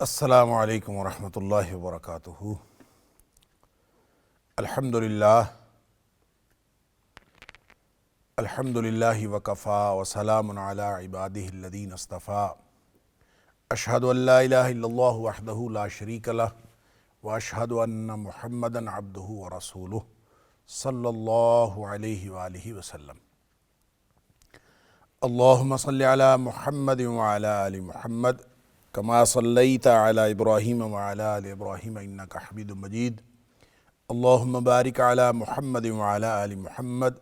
السلام علیکم ورحمۃ اللہ وبرکاتہ۔ الحمدللہ وکفا وسلام علی عبادہ الذین اصطفیٰ۔ اشہد ان لا الہ الا اللہ وحدہ لا شریک لہ واشہد ان محمدا عبدہ ورسولہ صلی اللہ علیہ وآلہ وسلم۔ اللہم صلی علی محمد وعلی آل محمد کما صلیت علی ابراہیم وعلی آل ابراہیم انک حمید مجید۔ اللہم بارک علی محمد وعلی آل محمد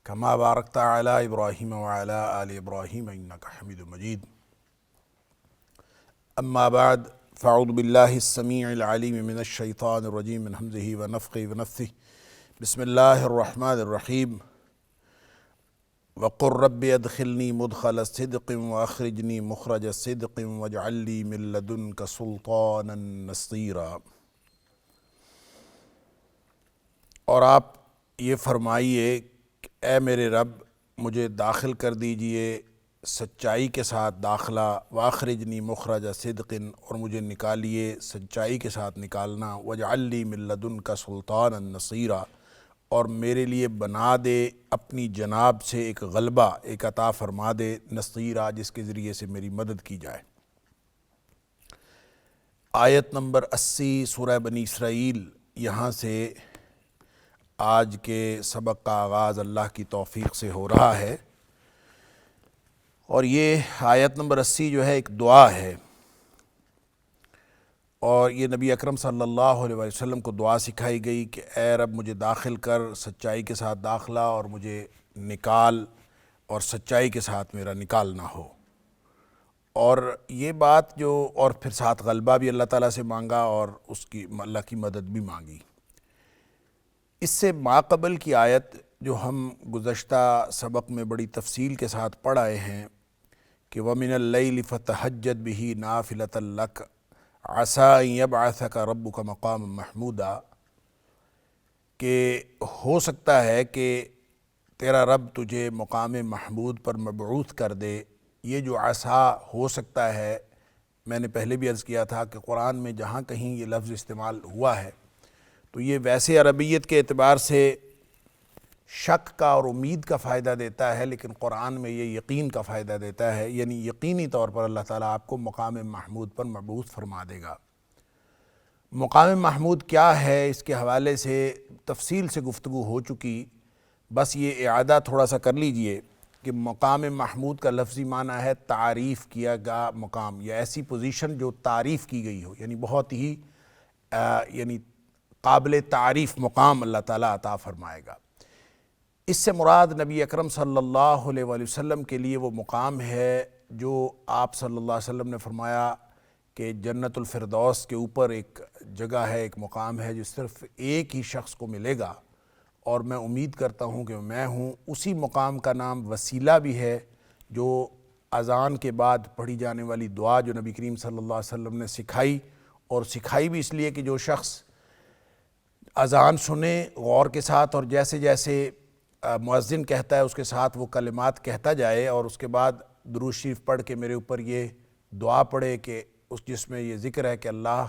کما بارکت علی ابراہیم وعلی آل ابراہیم انک حمید مجید۔ اما بعد فاعوذ باللہ السمیع العلیم من الشیطان الرجیم من ہمزہ ونفخہ ونفثہ۔ بسم اللہ الرحمن الرحیم۔ وقل رب ادخلنی مدخل صدق واخرجنی مخرج صدق واجعل لی من لدنک سلطانا نصیرا۔ اور آپ یہ فرمائیے کہ اے میرے رب مجھے داخل کر دیجئے سچائی کے ساتھ داخلہ، واخرجنی مخرج صدق اور مجھے نکالیے سچائی کے ساتھ نکالنا، واجعل لی من لدنک سلطانا نصیرا اور میرے لیے بنا دے اپنی جناب سے ایک غلبہ، ایک عطا فرما دے نصیرا جس کے ذریعے سے میری مدد کی جائے۔ آیت نمبر 80 سورہ بنی اسرائیل، یہاں سے آج کے سبق کا آغاز اللہ کی توفیق سے ہو رہا ہے، اور یہ آیت نمبر 80 جو ہے ایک دعا ہے، اور یہ نبی اکرم صلی اللہ علیہ وسلم کو دعا سکھائی گئی کہ اے رب مجھے داخل کر سچائی کے ساتھ داخلہ، اور مجھے نکال اور سچائی کے ساتھ میرا نکالنا ہو۔ اور یہ بات جو، اور پھر ساتھ غلبہ بھی اللہ تعالیٰ سے مانگا اور اس کی اللہ کی مدد بھی مانگی۔ اس سے ماقبل کی آیت جو ہم گزشتہ سبق میں بڑی تفصیل کے ساتھ پڑھ آئے ہیں کہ وَمِنَ اللَّيْلِ فَتَہَجَّدْ بِهِ نَافِلَةً لَكَ عَسَىٰ أَن يَبْعَثَكَ رَبُّكَ مَقَامًا مَحْمُودًا، کہ ہو سکتا ہے کہ تیرا رب تجھے مقام محمود پر مبعوث کر دے۔ یہ جو عسیٰ ہو سکتا ہے، میں نے پہلے بھی عرض کیا تھا کہ قرآن میں جہاں کہیں یہ لفظ استعمال ہوا ہے تو یہ ویسے عربیت کے اعتبار سے شک کا اور امید کا فائدہ دیتا ہے، لیکن قرآن میں یہ یقین کا فائدہ دیتا ہے، یعنی یقینی طور پر اللہ تعالیٰ آپ کو مقام محمود پر مبعوث فرما دے گا۔ مقام محمود کیا ہے، اس کے حوالے سے تفصیل سے گفتگو ہو چکی، بس یہ اعادہ تھوڑا سا کر لیجئے کہ مقام محمود کا لفظی معنی ہے تعریف کیا گیا مقام، یا ایسی پوزیشن جو تعریف کی گئی ہو، یعنی بہت ہی یعنی قابل تعریف مقام اللہ تعالیٰ عطا فرمائے گا۔ اس سے مراد نبی اکرم صلی اللہ علیہ وآلہ وسلم کے لیے وہ مقام ہے جو آپ صلی اللہ علیہ وسلم نے فرمایا کہ جنت الفردوس کے اوپر ایک جگہ ہے، ایک مقام ہے جو صرف ایک ہی شخص کو ملے گا، اور میں امید کرتا ہوں کہ میں ہوں۔ اسی مقام کا نام وسیلہ بھی ہے، جو اذان کے بعد پڑھی جانے والی دعا جو نبی کریم صلی اللہ علیہ وسلم نے سکھائی، اور سکھائی بھی اس لیے کہ جو شخص اذان سنے غور کے ساتھ اور جیسے جیسے مؤذن کہتا ہے اس کے ساتھ وہ کلمات کہتا جائے، اور اس کے بعد درود شریف پڑھ کے میرے اوپر یہ دعا پڑھے کہ جس میں یہ ذکر ہے کہ اللہ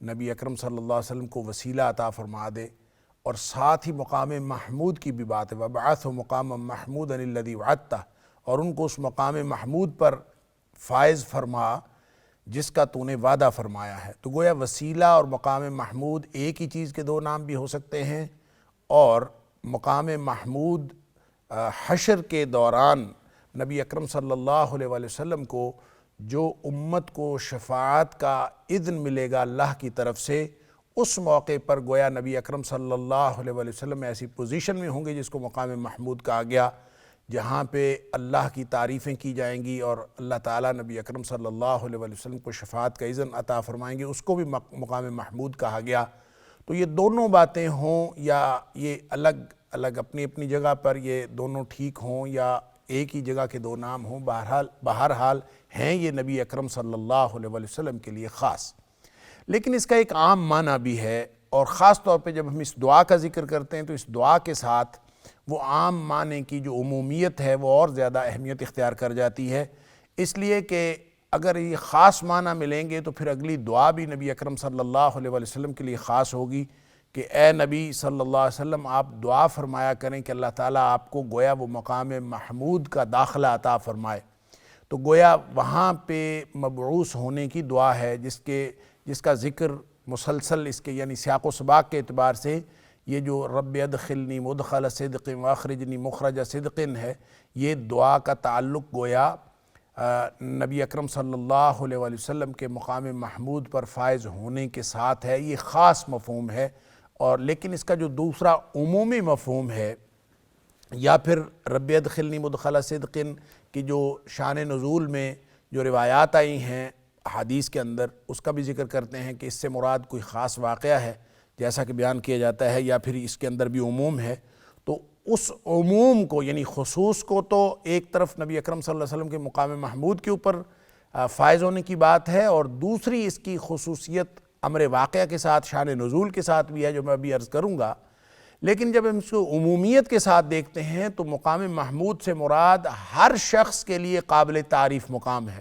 نبی اکرم صلی اللہ علیہ وسلم کو وسیلہ عطا فرما دے، اور ساتھ ہی مقام محمود کی بھی بات ہے، وَبَعَثْهُ مَقَامًا مَحْمُودًا الَّذِي وَعَدتَّهُ، اور ان کو اس مقام محمود پر فائز فرما جس کا تو نے وعدہ فرمایا ہے۔ تو گویا وسیلہ اور مقام محمود ایک ہی چیز کے دو نام بھی ہو سکتے ہیں، اور مقام محمود حشر کے دوران نبی اکرم صلی اللہ علیہ وآلہ وسلم کو جو امت کو شفاعت کا اذن ملے گا اللہ کی طرف سے، اس موقع پر گویا نبی اکرم صلی اللہ علیہ وآلہ وسلم ایسی پوزیشن میں ہوں گے جس کو مقام محمود کہا گیا، جہاں پہ اللہ کی تعریفیں کی جائیں گی، اور اللہ تعالیٰ نبی اکرم صلی اللہ علیہ وآلہ وسلم کو شفاعت کا اذن عطا فرمائیں گے، اس کو بھی مقام محمود کہا گیا۔ تو یہ دونوں باتیں ہوں، یا یہ الگ الگ اپنی اپنی جگہ پر یہ دونوں ٹھیک ہوں، یا ایک ہی جگہ کے دو نام ہوں، بہرحال ہیں یہ نبی اکرم صلی اللہ علیہ وسلم کے لیے خاص۔ لیکن اس کا ایک عام معنی بھی ہے، اور خاص طور پہ جب ہم اس دعا کا ذکر کرتے ہیں تو اس دعا کے ساتھ وہ عام معنی کی جو عمومیت ہے وہ اور زیادہ اہمیت اختیار کر جاتی ہے، اس لیے کہ اگر یہ خاص معنی ملیں گے تو پھر اگلی دعا بھی نبی اکرم صلی اللہ علیہ وسلم کے لیے خاص ہوگی کہ اے نبی صلی اللہ علیہ وسلم آپ دعا فرمایا کریں کہ اللہ تعالیٰ آپ کو گویا وہ مقام محمود کا داخلہ عطا فرمائے۔ تو گویا وہاں پہ مبعوث ہونے کی دعا ہے جس کا ذکر مسلسل اس کے یعنی سیاق و سباق کے اعتبار سے یہ جو رب ادخلنی مدخل صدق واخرجنی مخرج صدق ہے، یہ دعا کا تعلق گویا نبی اکرم صلی اللہ علیہ وسلم کے مقام محمود پر فائز ہونے کے ساتھ ہے۔ یہ خاص مفہوم ہے، اور لیکن اس کا جو دوسرا عمومی مفہوم ہے، یا پھر رب ادخلنی مدخل صدق کی جو شان نزول میں جو روایات آئی ہیں حدیث کے اندر، اس کا بھی ذکر کرتے ہیں کہ اس سے مراد کوئی خاص واقعہ ہے جیسا کہ بیان کیا جاتا ہے، یا پھر اس کے اندر بھی عموم ہے۔ تو اس عموم کو یعنی خصوص کو تو ایک طرف نبی اکرم صلی اللہ علیہ وسلم کے مقام محمود کے اوپر فائز ہونے کی بات ہے، اور دوسری اس کی خصوصیت امر واقعہ کے ساتھ شان نزول کے ساتھ بھی ہے جو میں ابھی عرض کروں گا۔ لیکن جب ہم اس کو عمومیت کے ساتھ دیکھتے ہیں تو مقام محمود سے مراد ہر شخص کے لیے قابل تعریف مقام ہے،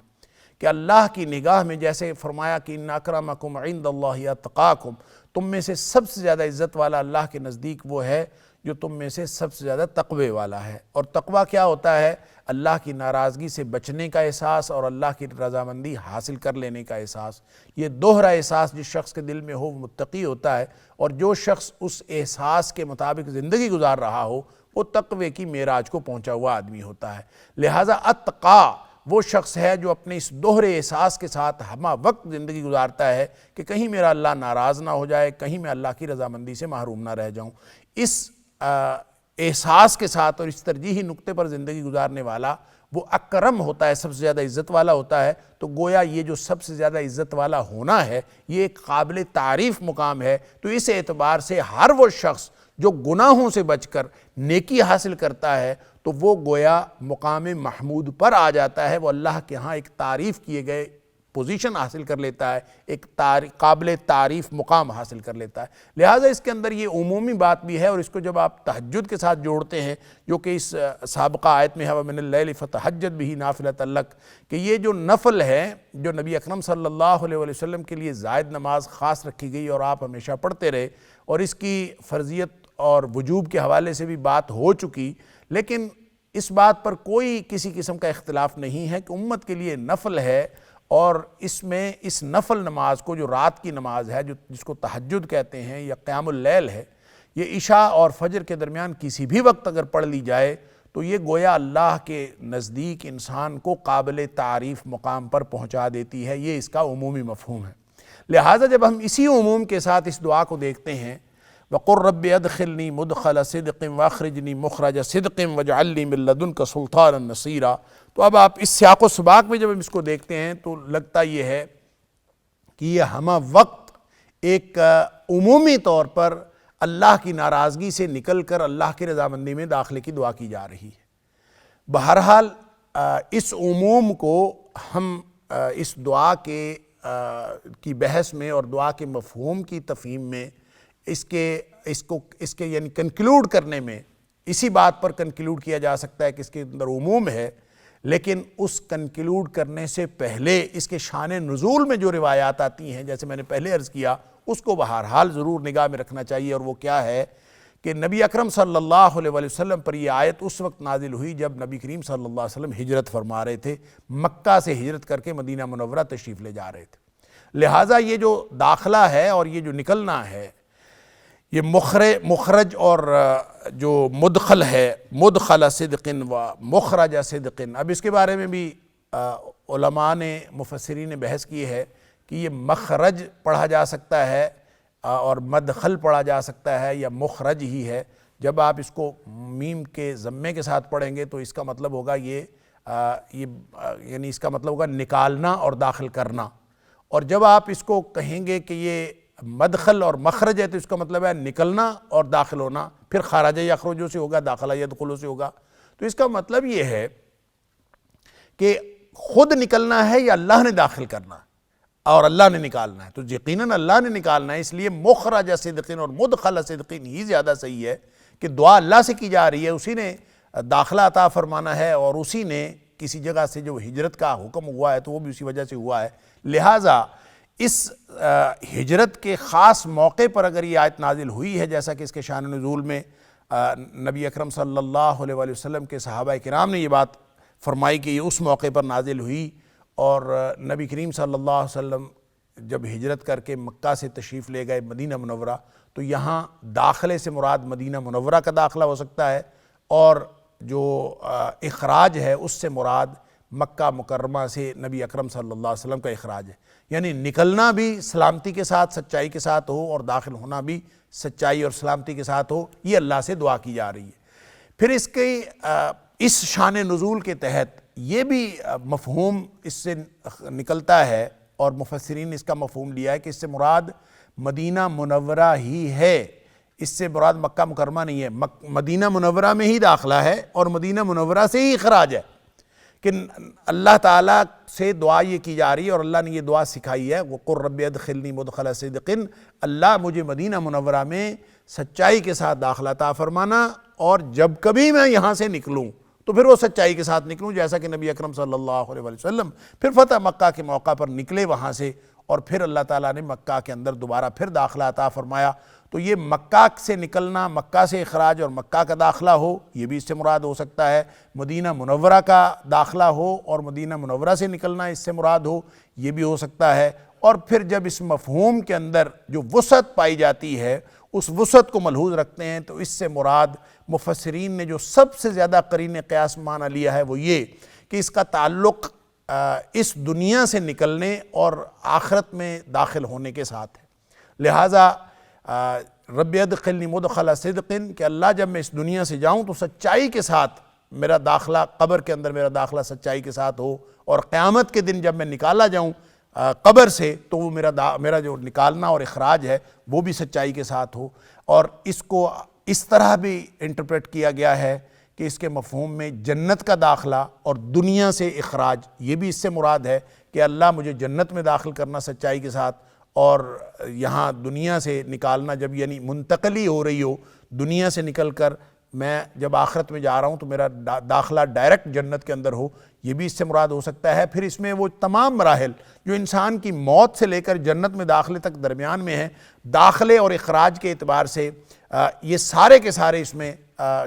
کہ اللہ کی نگاہ میں جیسے فرمایا کہ ان اکرمکم عند اللہ اتقاکم، تم میں سے سب سے زیادہ عزت والا اللہ کے نزدیک وہ ہے جو تم میں سے سب سے زیادہ تقوی والا ہے۔ اور تقوی کیا ہوتا ہے؟ اللہ کی ناراضگی سے بچنے کا احساس اور اللہ کی رضامندی حاصل کر لینے کا احساس۔ یہ دوہرا احساس جس شخص کے دل میں ہو وہ متقی ہوتا ہے، اور جو شخص اس احساس کے مطابق زندگی گزار رہا ہو وہ تقوی کی معراج کو پہنچا ہوا آدمی ہوتا ہے۔ لہٰذا اتقا وہ شخص ہے جو اپنے اس دوہرے احساس کے ساتھ ہمہ وقت زندگی گزارتا ہے کہ کہیں میرا اللہ ناراض نہ ہو جائے، کہیں میں اللہ کی رضامندی سے محروم نہ رہ جاؤں۔ اس احساس کے ساتھ اور اس ترجیحی نقطے پر زندگی گزارنے والا وہ اکرم ہوتا ہے، سب سے زیادہ عزت والا ہوتا ہے۔ تو گویا یہ جو سب سے زیادہ عزت والا ہونا ہے یہ ایک قابل تعریف مقام ہے۔ تو اس اعتبار سے ہر وہ شخص جو گناہوں سے بچ کر نیکی حاصل کرتا ہے تو وہ گویا مقام محمود پر آ جاتا ہے، وہ اللہ کے ہاں ایک تعریف کیے گئے پوزیشن حاصل کر لیتا ہے، ایک قابل تعریف مقام حاصل کر لیتا ہے۔ لہٰذا اس کے اندر یہ عمومی بات بھی ہے، اور اس کو جب آپ تہجد کے ساتھ جوڑتے ہیں جو کہ اس سابقہ آیت میں ہے وَمِنَ اللَّيْلِ فَتَہَجَّدْ بِهِ نَافِلَةً لَكَ، کہ یہ جو نفل ہے جو نبی اکرم صلی اللہ علیہ وسلم کے لیے زائد نماز خاص رکھی گئی اور آپ ہمیشہ پڑھتے رہے، اور اس کی فرضیت اور وجوب کے حوالے سے بھی بات ہو چکی، لیکن اس بات پر کوئی کسی قسم کا اختلاف نہیں ہے کہ امت کے لیے نفل ہے، اور اس میں اس نفل نماز کو جو رات کی نماز ہے جس کو تہجد کہتے ہیں یا قیام اللیل ہے، یہ عشاء اور فجر کے درمیان کسی بھی وقت اگر پڑھ لی جائے تو یہ گویا اللہ کے نزدیک انسان کو قابل تعریف مقام پر پہنچا دیتی ہے۔ یہ اس کا عمومی مفہوم ہے۔ لہٰذا جب ہم اسی عموم کے ساتھ اس دعا کو دیکھتے ہیں وَقُلْ رَبِّ أَدْخِلْنِي مُدْخَلَ صِدْقٍ وَأَخْرِجْنِي مُخْرَجَ صِدْقٍ وَاجْعَلْ لِي مِن لَّدُنكَ سُلْطَانًا نَصِيرًا۔ تو اب آپ اس سیاق و سباق میں جب ہم اس کو دیکھتے ہیں تو لگتا یہ ہے کہ یہ ہمہ وقت ایک عمومی طور پر اللہ کی ناراضگی سے نکل کر اللہ کی رضامندی میں داخلے کی دعا کی جا رہی ہے۔ بہرحال اس عموم کو ہم اس دعا کی بحث میں اور دعا کے مفہوم کی تفہیم میں اس کے یعنی کنکلوڈ کرنے میں اسی بات پر کنکلوڈ کیا جا سکتا ہے کہ اس کے اندر عموم ہے، لیکن اس کنکلوڈ کرنے سے پہلے اس کے شان نزول میں جو روایات آتی ہیں جیسے میں نے پہلے عرض کیا اس کو بہرحال ضرور نگاہ میں رکھنا چاہیے، اور وہ کیا ہے کہ نبی اکرم صلی اللہ علیہ وسلم پر یہ آیت اس وقت نازل ہوئی جب نبی کریم صلی اللہ علیہ وسلم ہجرت فرما رہے تھے، مکہ سے ہجرت کر کے مدینہ منورہ تشریف لے جا رہے تھے۔ لہٰذا یہ جو داخلہ ہے اور یہ جو نکلنا ہے یہ مخرج اور جو مدخل ہے مدخل صدق و مخرج صدق، اب اس کے بارے میں بھی علماء نے مفسرین نے بحث کی ہے کہ یہ مخرج پڑھا جا سکتا ہے اور مدخل پڑھا جا سکتا ہے یا مخرج ہی ہے۔ جب آپ اس کو میم کے ضمے کے ساتھ پڑھیں گے تو اس کا مطلب ہوگا یعنی اس کا مطلب ہوگا نکالنا اور داخل کرنا، اور جب آپ اس کو کہیں گے کہ یہ مدخل اور مخرج ہے تو اس کا مطلب ہے نکلنا اور داخل ہونا، پھر خارج یخرجو سے ہوگا، داخلہ یدخلو سے ہوگا۔ تو اس کا مطلب یہ ہے کہ خود نکلنا ہے یا اللہ نے داخل کرنا ہے اور اللہ نے نکالنا ہے، تو یقیناً اللہ نے نکالنا ہے، اس لیے مخرج صدقین اور مدخل صدقین ہی زیادہ صحیح ہے کہ دعا اللہ سے کی جا رہی ہے، اسی نے داخلہ عطا فرمانا ہے، اور اسی نے کسی جگہ سے جو ہجرت کا حکم ہوا ہے تو وہ بھی اسی وجہ سے ہوا ہے۔ لہٰذا اس ہجرت کے خاص موقع پر اگر یہ آیت نازل ہوئی ہے، جیسا کہ اس کے شان نزول میں نبی اکرم صلی اللہ علیہ وآلہ وسلم کے صحابہ کرام نے یہ بات فرمائی کہ یہ اس موقع پر نازل ہوئی، اور نبی کریم صلی اللہ علیہ وسلم جب ہجرت کر کے مکہ سے تشریف لے گئے مدینہ منورہ، تو یہاں داخلے سے مراد مدینہ منورہ کا داخلہ ہو سکتا ہے، اور جو اخراج ہے اس سے مراد مکہ مکرمہ سے نبی اکرم صلی اللہ علیہ وسلم کا اخراج ہے، یعنی نکلنا بھی سلامتی کے ساتھ سچائی کے ساتھ ہو اور داخل ہونا بھی سچائی اور سلامتی کے ساتھ ہو، یہ اللہ سے دعا کی جا رہی ہے۔ پھر اس شان نزول کے تحت یہ بھی مفہوم اس سے نکلتا ہے، اور مفسرین نے اس کا مفہوم لیا ہے کہ اس سے مراد مدینہ منورہ ہی ہے، اس سے مراد مکہ مکرمہ نہیں ہے، مدینہ منورہ میں ہی داخلہ ہے اور مدینہ منورہ سے ہی اخراج ہے، کہ اللہ تعالیٰ سے دعا یہ کی جا رہی ہے اور اللہ نے یہ دعا سکھائی ہے، وَقُلْ رَبِّ ادْخِلْنِي مُدْخَلَ صِدْقٍ، اللہ مجھے مدینہ منورہ میں سچائی کے ساتھ داخلہ عطا فرمانا، اور جب کبھی میں یہاں سے نکلوں تو پھر وہ سچائی کے ساتھ نکلوں، جیسا کہ نبی اکرم صلی اللہ علیہ وسلم پھر فتح مکہ کے موقع پر نکلے وہاں سے، اور پھر اللہ تعالیٰ نے مکہ کے اندر دوبارہ پھر داخلہ عطا فرمایا۔ تو یہ مکہ سے نکلنا، مکہ سے اخراج اور مکہ کا داخلہ ہو، یہ بھی اس سے مراد ہو سکتا ہے، مدینہ منورہ کا داخلہ ہو اور مدینہ منورہ سے نکلنا اس سے مراد ہو، یہ بھی ہو سکتا ہے۔ اور پھر جب اس مفہوم کے اندر جو وسعت پائی جاتی ہے اس وسعت کو ملحوظ رکھتے ہیں تو اس سے مراد مفسرین نے جو سب سے زیادہ قرین قیاس معنی لیا ہے وہ یہ کہ اس کا تعلق اس دنیا سے نکلنے اور آخرت میں داخل ہونے کے ساتھ ہے۔ لہٰذا رب ادخلنی مدخل صدق، کہ اللہ جب میں اس دنیا سے جاؤں تو سچائی کے ساتھ میرا داخلہ، قبر کے اندر میرا داخلہ سچائی کے ساتھ ہو، اور قیامت کے دن جب میں نکالا جاؤں قبر سے تو وہ میرا جو نکالنا اور اخراج ہے وہ بھی سچائی کے ساتھ ہو۔ اور اس کو اس طرح بھی انٹرپریٹ کیا گیا ہے کہ اس کے مفہوم میں جنت کا داخلہ اور دنیا سے اخراج، یہ بھی اس سے مراد ہے کہ اللہ مجھے جنت میں داخل کرنا سچائی کے ساتھ، اور یہاں دنیا سے نکالنا، جب یعنی منتقلی ہو رہی ہو دنیا سے نکل کر میں جب آخرت میں جا رہا ہوں تو میرا داخلہ ڈائریکٹ جنت کے اندر ہو، یہ بھی اس سے مراد ہو سکتا ہے۔ پھر اس میں وہ تمام مراحل جو انسان کی موت سے لے کر جنت میں داخلے تک درمیان میں ہیں، داخلے اور اخراج کے اعتبار سے یہ سارے کے سارے اس میں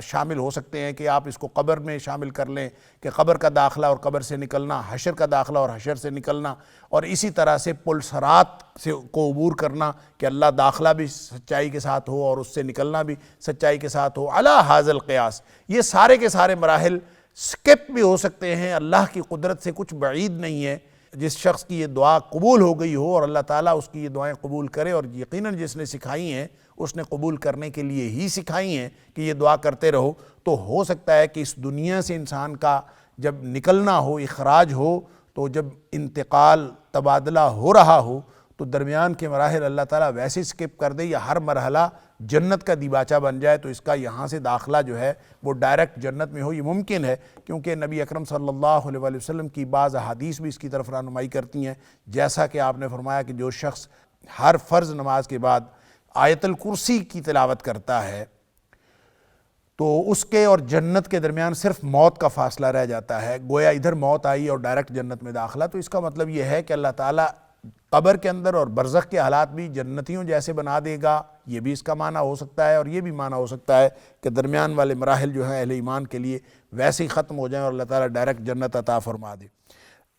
شامل ہو سکتے ہیں، کہ آپ اس کو قبر میں شامل کر لیں کہ قبر کا داخلہ اور قبر سے نکلنا، حشر کا داخلہ اور حشر سے نکلنا، اور اسی طرح سے پل صراط سے کو عبور کرنا کہ اللہ داخلہ بھی سچائی کے ساتھ ہو اور اس سے نکلنا بھی سچائی کے ساتھ ہو، علی ھذا القیاس۔ یہ سارے کے سارے مراحل سکپ بھی ہو سکتے ہیں، اللہ کی قدرت سے کچھ بعید نہیں ہے۔ جس شخص کی یہ دعا قبول ہو گئی ہو اور اللہ تعالیٰ اس کی یہ دعائیں قبول کرے، اور یقیناً جس نے سکھائی ہیں اس نے قبول کرنے کے لیے ہی سکھائی ہیں کہ یہ دعا کرتے رہو، تو ہو سکتا ہے کہ اس دنیا سے انسان کا جب نکلنا ہو، اخراج ہو، تو جب انتقال تبادلہ ہو رہا ہو تو درمیان کے مراحل اللہ تعالیٰ ویسے سکپ کر دے، یا ہر مرحلہ جنت کا دیباچہ بن جائے، تو اس کا یہاں سے داخلہ جو ہے وہ ڈائریکٹ جنت میں ہو۔ یہ ممکن ہے کیونکہ نبی اکرم صلی اللہ علیہ وآلہ وسلم کی بعض احادیث بھی اس کی طرف رہنمائی کرتی ہیں، جیسا کہ آپ نے فرمایا کہ جو شخص ہر فرض نماز کے بعد آیت الکرسی کی تلاوت کرتا ہے تو اس کے اور جنت کے درمیان صرف موت کا فاصلہ رہ جاتا ہے، گویا ادھر موت آئی اور ڈائریکٹ جنت میں داخلہ۔ تو اس کا مطلب یہ ہے کہ اللہ تعالیٰ قبر کے اندر اور برزخ کے حالات بھی جنتیوں جیسے بنا دے گا، یہ بھی اس کا معنی ہو سکتا ہے، اور یہ بھی معنی ہو سکتا ہے کہ درمیان والے مراحل جو ہیں اہل ایمان کے لیے ویسے ہی ختم ہو جائیں اور اللہ تعالیٰ ڈائریکٹ جنت عطا فرما دے۔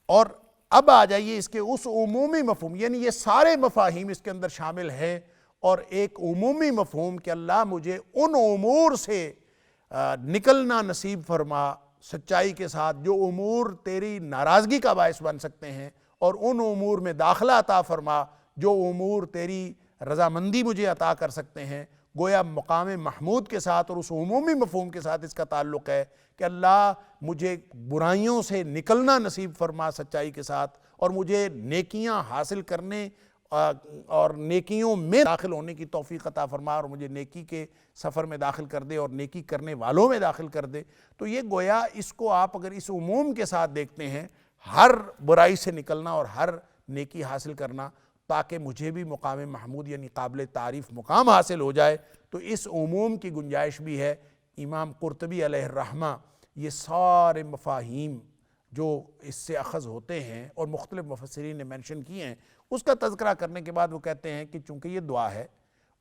اور اب آ جائیے اس کے اس عمومی مفہوم، یعنی یہ سارے مفاہیم اس کے اندر شامل ہیں، اور ایک عمومی مفہوم کہ اللہ مجھے ان امور سے نکلنا نصیب فرما سچائی کے ساتھ جو امور تیری ناراضگی کا باعث بن سکتے ہیں، اور ان امور میں داخلہ عطا فرما جو امور تیری رضامندی مجھے عطا کر سکتے ہیں۔ گویا مقام محمود کے ساتھ اور اس عمومی مفہوم کے ساتھ اس کا تعلق ہے کہ اللہ مجھے برائیوں سے نکلنا نصیب فرما سچائی کے ساتھ، اور مجھے نیکیاں حاصل کرنے اور نیکیوں میں داخل ہونے کی توفیق عطا فرما اور مجھے نیکی کے سفر میں داخل کر دے اور نیکی کرنے والوں میں داخل کر دے۔ تو یہ گویا اس کو آپ اگر اس عموم کے ساتھ دیکھتے ہیں، ہر برائی سے نکلنا اور ہر نیکی حاصل کرنا تاکہ مجھے بھی مقام محمود یعنی قابل تعریف مقام حاصل ہو جائے، تو اس عموم کی گنجائش بھی ہے۔ امام قرطبی علیہ الرحمہ یہ سارے مفاہیم جو اس سے اخذ ہوتے ہیں اور مختلف مفسرین نے منشن کیے ہیں، اس کا تذکرہ کرنے کے بعد وہ کہتے ہیں کہ چونکہ یہ دعا ہے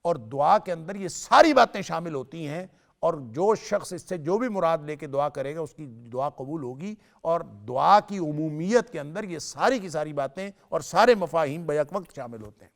اور دعا کے اندر یہ ساری باتیں شامل ہوتی ہیں، اور جو شخص اس سے جو بھی مراد لے کے دعا کرے گا اس کی دعا قبول ہوگی، اور دعا کی عمومیت کے اندر یہ ساری کی ساری باتیں اور سارے مفاہیم بیک وقت شامل ہوتے ہیں۔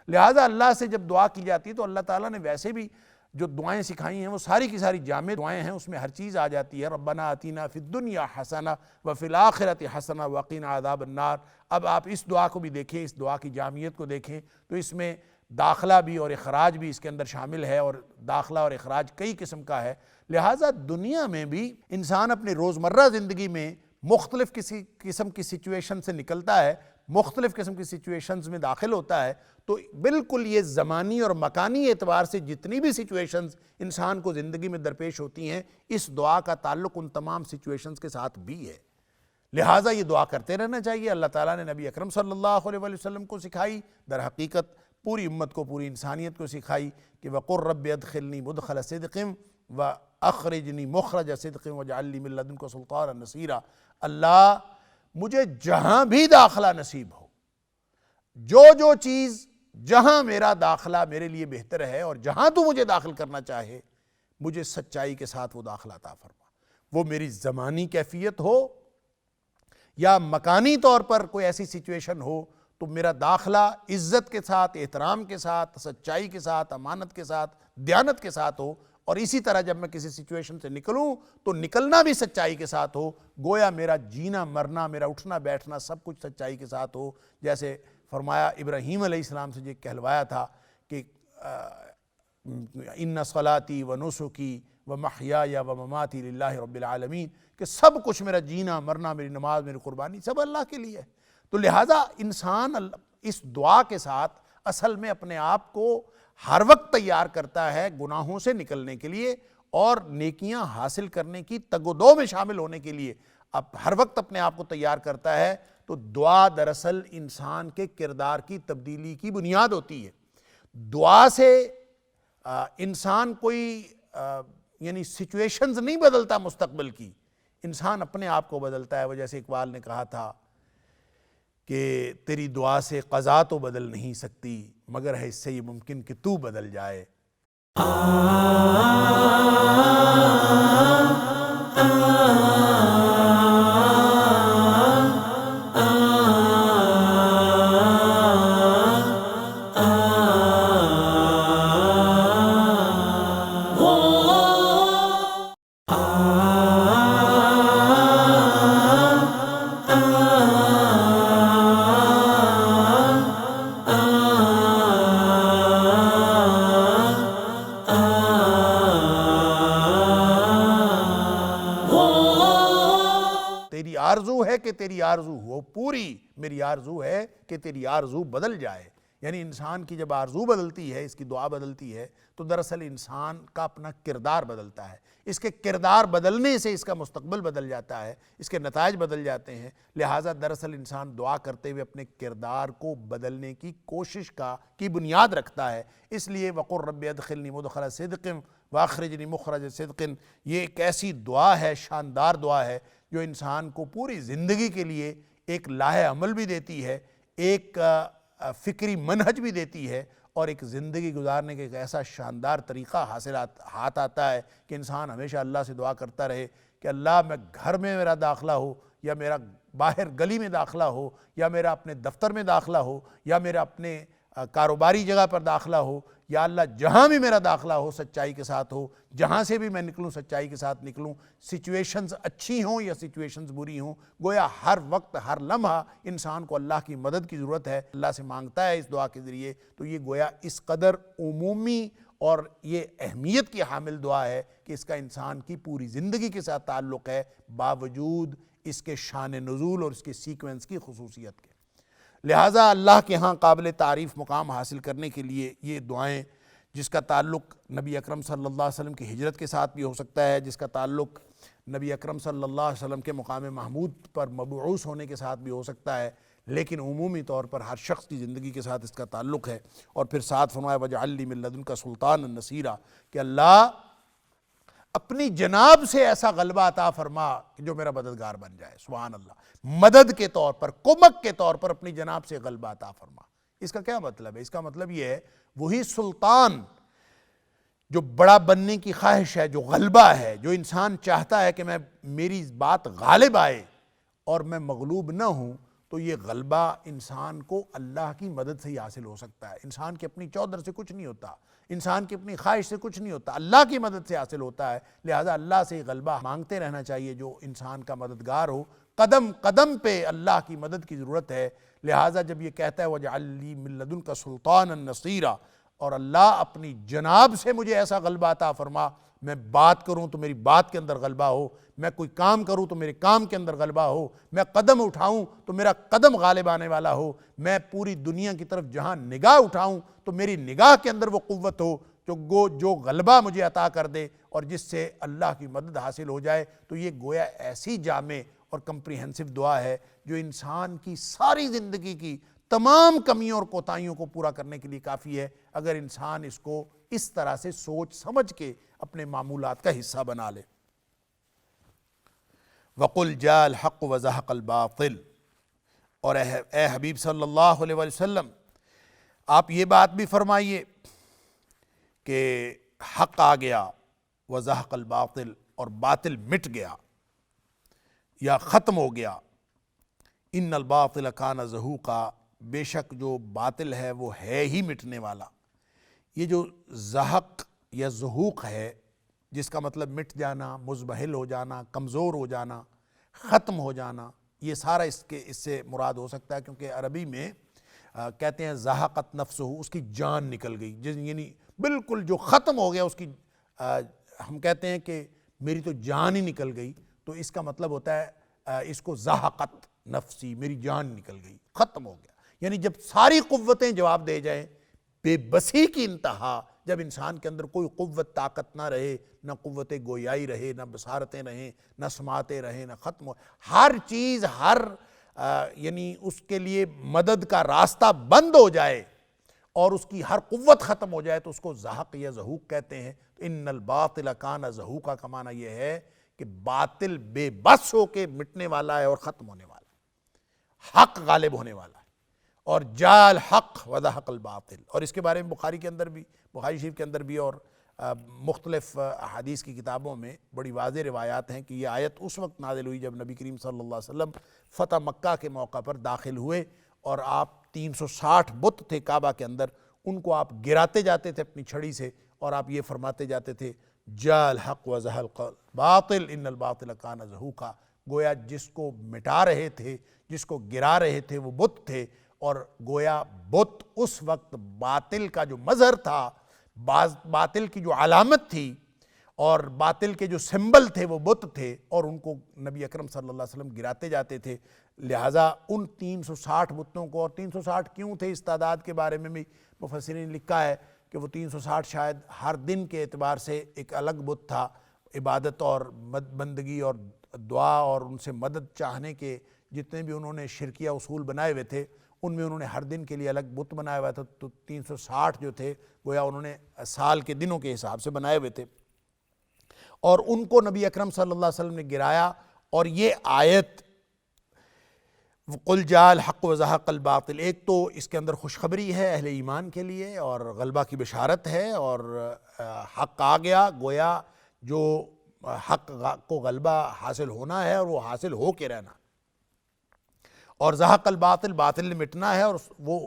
لہٰذا اللہ سے جب دعا کی جاتی ہے تو اللہ تعالیٰ نے ویسے بھی جو دعائیں سکھائی ہیں وہ ساری کی ساری جامع دعائیں ہیں، اس میں ہر چیز آ جاتی ہے۔ ربنا آتینا فی الدنیا حسنہ وفی الآخرۃ حسنہ وقنا عذاب النار۔ اب آپ اس دعا کو بھی دیکھیں، اس دعا کی جامعیت کو دیکھیں تو اس میں داخلہ بھی اور اخراج بھی اس کے اندر شامل ہے، اور داخلہ اور اخراج کئی قسم کا ہے۔ لہٰذا دنیا میں بھی انسان اپنی روزمرہ زندگی میں مختلف کسی قسم کی سچویشن سے نکلتا ہے، مختلف قسم کی سچویشنز میں داخل ہوتا ہے، تو بالکل یہ زمانی اور مکانی اعتبار سے جتنی بھی سچویشنز انسان کو زندگی میں درپیش ہوتی ہیں، اس دعا کا تعلق ان تمام سچویشنز کے ساتھ بھی ہے۔ لہٰذا یہ دعا کرتے رہنا چاہیے۔ اللہ تعالیٰ نے نبی اکرم صلی اللہ علیہ وسلم کو سکھائی، در حقیقت پوری امت کو، پوری انسانیت کو سکھائی کہ وَقُلْ رَبِّ ادْخِلْنِي مُدْخَلَ صِدْقٍ وَأَخْرِجْنِي مُخْرَجَ صِدْقٍ وَاجْعَلْ لِي مِن لَّدُنْكَ سُلْطَانًا نَصِيرًا۔ اللہ مجھے جہاں بھی داخلہ نصیب ہو، جو چیز جہاں میرا داخلہ میرے لیے بہتر ہے اور جہاں تو مجھے داخل کرنا چاہے، مجھے سچائی کے ساتھ وہ داخلہ عطا فرما۔ وہ میری زمانی کیفیت ہو یا مکانی طور پر کوئی ایسی سچویشن ہو، تو میرا داخلہ عزت کے ساتھ، احترام کے ساتھ، سچائی کے ساتھ، امانت کے ساتھ، دیانت کے ساتھ ہو، اور اسی طرح جب میں کسی سچویشن سے نکلوں تو نکلنا بھی سچائی کے ساتھ ہو، گویا میرا جینا مرنا، میرا اٹھنا بیٹھنا سب کچھ سچائی کے ساتھ ہو۔ جیسے فرمایا ابراہیم علیہ السلام سے یہ کہلوایا تھا کہ ان صلاتی و نسکی و محیای و مماتی للہ رب العالمین، کہ سب کچھ میرا جینا مرنا، میری نماز، میری قربانی سب اللہ کے لیے ہے۔ تو لہٰذا انسان اس دعا کے ساتھ اصل میں اپنے آپ کو ہر وقت تیار کرتا ہے گناہوں سے نکلنے کے لیے اور نیکیاں حاصل کرنے کی تگ و دو میں شامل ہونے کے لیے اب ہر وقت اپنے آپ کو تیار کرتا ہے۔ تو دعا دراصل انسان کے کردار کی تبدیلی کی بنیاد ہوتی ہے۔ دعا سے انسان کوئی یعنی سچویشنز نہیں بدلتا مستقبل کی، انسان اپنے آپ کو بدلتا ہے۔ وہ جیسے اقبال نے کہا تھا کہ تیری دعا سے قضا تو بدل نہیں سکتی، مگر ہے اس سے یہ ممکن کہ تو بدل جائے۔ تیری آرزو ہے کہ تیری آرزو ہو پوری، میری آرزو ہے کہ تیری آرزو بدل جائے۔ یعنی انسان کی جب آرزو بدلتی ہے، اس کی دعا بدلتی ہے، تو دراصل انسان کا اپنا کردار بدلتا ہے۔ اس کے کردار بدلنے سے اس کا مستقبل بدل جاتا ہے، اس کے نتائج بدل جاتے ہیں۔ لہٰذا دراصل انسان دعا کرتے ہوئے اپنے کردار کو بدلنے کی کوشش کی بنیاد رکھتا ہے۔ اس لیے وَقُلْ رَبِّ ادْخِلْنِي مُدْخَلَ صِدْقٍ وَأَخْرِجْنِي مُخْرَجَ صِدْقٍ، یہ ایک ایسی دعا ہے، شاندار دعا ہے، جو انسان کو پوری زندگی کے لیے ایک لاہ عمل بھی دیتی ہے، ایک فکری منہج بھی دیتی ہے، اور ایک زندگی گزارنے کا ایک ایسا شاندار طریقہ ہاتھ آتا ہے کہ انسان ہمیشہ اللہ سے دعا کرتا رہے کہ اللہ میں گھر میں میرا داخلہ ہو، یا میرا باہر گلی میں داخلہ ہو، یا میرا اپنے دفتر میں داخلہ ہو، یا میرا اپنے کاروباری جگہ پر داخلہ ہو، یا اللہ جہاں بھی میرا داخلہ ہو سچائی کے ساتھ ہو، جہاں سے بھی میں نکلوں سچائی کے ساتھ نکلوں، سچویشنز اچھی ہوں یا سچویشنز بری ہوں، گویا ہر وقت ہر لمحہ انسان کو اللہ کی مدد کی ضرورت ہے، اللہ سے مانگتا ہے اس دعا کے ذریعے۔ تو یہ گویا اس قدر عمومی اور یہ اہمیت کی حامل دعا ہے کہ اس کا انسان کی پوری زندگی کے ساتھ تعلق ہے، باوجود اس کے شان نزول اور اس کے سیکوینس کی خصوصیت کے۔ لہٰذا اللہ کے ہاں قابل تعریف مقام حاصل کرنے کے لیے یہ دعائیں، جس کا تعلق نبی اکرم صلی اللہ علیہ وسلم کی ہجرت کے ساتھ بھی ہو سکتا ہے، جس کا تعلق نبی اکرم صلی اللہ علیہ وسلم کے مقام محمود پر مبعوث ہونے کے ساتھ بھی ہو سکتا ہے، لیکن عمومی طور پر ہر شخص کی زندگی کے ساتھ اس کا تعلق ہے۔ اور پھر ساتھ فرمایا وَاجْعَلْ لِي مِن لَّدُنْكَ سُلْطَانًا نَصِيرًا، کہ اللہ اپنی جناب سے ایسا غلبہ عطا فرما کہ جو میرا مددگار بن جائے۔ سبحان اللہ، مدد کے طور پر، کمک کے طور پر اپنی جناب سے غلبہ عطا فرما۔ اس کا کیا مطلب ہے؟ اس کا مطلب یہ ہے وہی سلطان جو بڑا بننے کی خواہش ہے، جو غلبہ ہے، جو انسان چاہتا ہے کہ میری بات غالب آئے اور میں مغلوب نہ ہوں، تو یہ غلبہ انسان کو اللہ کی مدد سے ہی حاصل ہو سکتا ہے۔ انسان کی اپنی چودر سے کچھ نہیں ہوتا، انسان کی اپنی خواہش سے کچھ نہیں ہوتا، اللہ کی مدد سے حاصل ہوتا ہے۔ لہٰذا اللہ سے غلبہ مانگتے رہنا چاہیے جو انسان کا مددگار ہو۔ قدم قدم پہ اللہ کی مدد کی ضرورت ہے۔ لہٰذا جب یہ کہتا ہے وَاجْعَلْ لِي مِن لَّدُنْكَ سُلْطَانًا نَصِيرًا، اور اللہ اپنی جناب سے مجھے ایسا غلبہ عطا فرما، میں بات کروں تو میری بات کے اندر غلبہ ہو، میں کوئی کام کروں تو میرے کام کے اندر غلبہ ہو، میں قدم اٹھاؤں تو میرا قدم غالب آنے والا ہو، میں پوری دنیا کی طرف جہاں نگاہ اٹھاؤں تو میری نگاہ کے اندر وہ قوت ہو جو غلبہ مجھے عطا کر دے اور جس سے اللہ کی مدد حاصل ہو جائے۔ تو یہ گویا ایسی جامع اور کمپریہنسو دعا ہے جو انسان کی ساری زندگی کی تمام کمیوں اور کوتاہیوں کو پورا کرنے کے لیے کافی ہے، اگر انسان اس کو اس طرح سے سوچ سمجھ کے اپنے معمولات کا حصہ بنا لے۔ وَقُلْ جَاءَ الْحَقُّ وَزَهَقَ الْبَاطِلُ، اور اے حبیب صلی اللہ علیہ وسلم آپ یہ بات بھی فرمائیے کہ حق آ گیا، وَزَهَقَ الْبَاطِلُ، اور باطل مٹ گیا یا ختم ہو گیا۔ ان الباطل کان زہوقا، بے شک جو باطل ہے وہ ہے ہی مٹنے والا۔ یہ جو زہق یا زہوق ہے، جس کا مطلب مٹ جانا، مزمحل ہو جانا، کمزور ہو جانا، ختم ہو جانا، یہ سارا اس سے مراد ہو سکتا ہے، کیونکہ عربی میں کہتے ہیں زہقت نفسہ، اس کی جان نکل گئی، یعنی بالکل جو ختم ہو گیا، اس کی ہم کہتے ہیں کہ میری تو جان ہی نکل گئی، تو اس کا مطلب ہوتا ہے اس کو زہقت نفسی، میری جان نکل گئی، ختم ہو گیا۔ یعنی جب ساری قوتیں جواب دے جائیں، بے بسی کی انتہا، جب انسان کے اندر کوئی قوت طاقت نہ رہے، نہ قوت گویائی رہے، نہ بصارتیں رہیں، نہ سماعتیں رہیں، نہ ختم ہو، ہر چیز یعنی اس کے لیے مدد کا راستہ بند ہو جائے اور اس کی ہر قوت ختم ہو جائے، تو اس کو زہق یا زہوق کہتے ہیں۔ تو ان الباطل کان زہوقا کا معنی یہ ہے کہ باطل بے بس ہو کے مٹنے والا ہے اور ختم ہونے والا ہے، حق غالب ہونے والا ہے۔ اور جاء الحق وزہق الباطل، اور اس کے بارے میں بخاری کے اندر بھی، بخاری شریف کے اندر بھی اور مختلف احادیث کی کتابوں میں بڑی واضح روایات ہیں کہ یہ آیت اس وقت نازل ہوئی جب نبی کریم صلی اللہ علیہ وسلم فتح مکہ کے موقع پر داخل ہوئے، اور آپ 360 بت تھے کعبہ کے اندر، ان کو آپ گراتے جاتے تھے اپنی چھڑی سے، اور آپ یہ فرماتے جاتے تھے جاء الحق وزہق الباطل ان الباطل کان زہوقا۔ گویا جس کو مٹا رہے تھے، جس کو گرا رہے تھے، وہ بت تھے، اور گویا بت اس وقت باطل کا جو مظہر تھا، باطل کی جو علامت تھی اور باطل کے جو سمبل تھے وہ بت تھے، اور ان کو نبی اکرم صلی اللہ علیہ وسلم گراتے جاتے تھے۔ لہٰذا ان 360 بتوں کو، اور 360 کیوں تھے اس تعداد کے بارے میں بھی مفسرین نے لکھا ہے کہ وہ 360 شاید ہر دن کے اعتبار سے ایک الگ بت تھا، عبادت اور بندگی اور دعا اور ان سے مدد چاہنے کے جتنے بھی انہوں نے شرکیہ اصول بنائے ہوئے تھے، ان میں انہوں نے ہر دن کے لیے الگ بت بنایا ہوا تھا، تو 360 جو تھے گویا انہوں نے سال کے دنوں کے حساب سے بنائے ہوئے تھے، اور ان کو نبی اکرم صلی اللہ علیہ وسلم نے گرایا۔ اور یہ آیت قُلْ جَاءَ الْحَقُّ وَزَهَقَ الْبَاطِلُ، ایک تو اس کے اندر خوشخبری ہے اہل ایمان کے لیے اور غلبہ کی بشارت ہے، اور حق آ گیا، گویا جو حق کو غلبہ حاصل ہونا ہے اور وہ حاصل ہو کے رہنا، اور زہق الباطل، باطل نے مٹنا ہے، اور وہ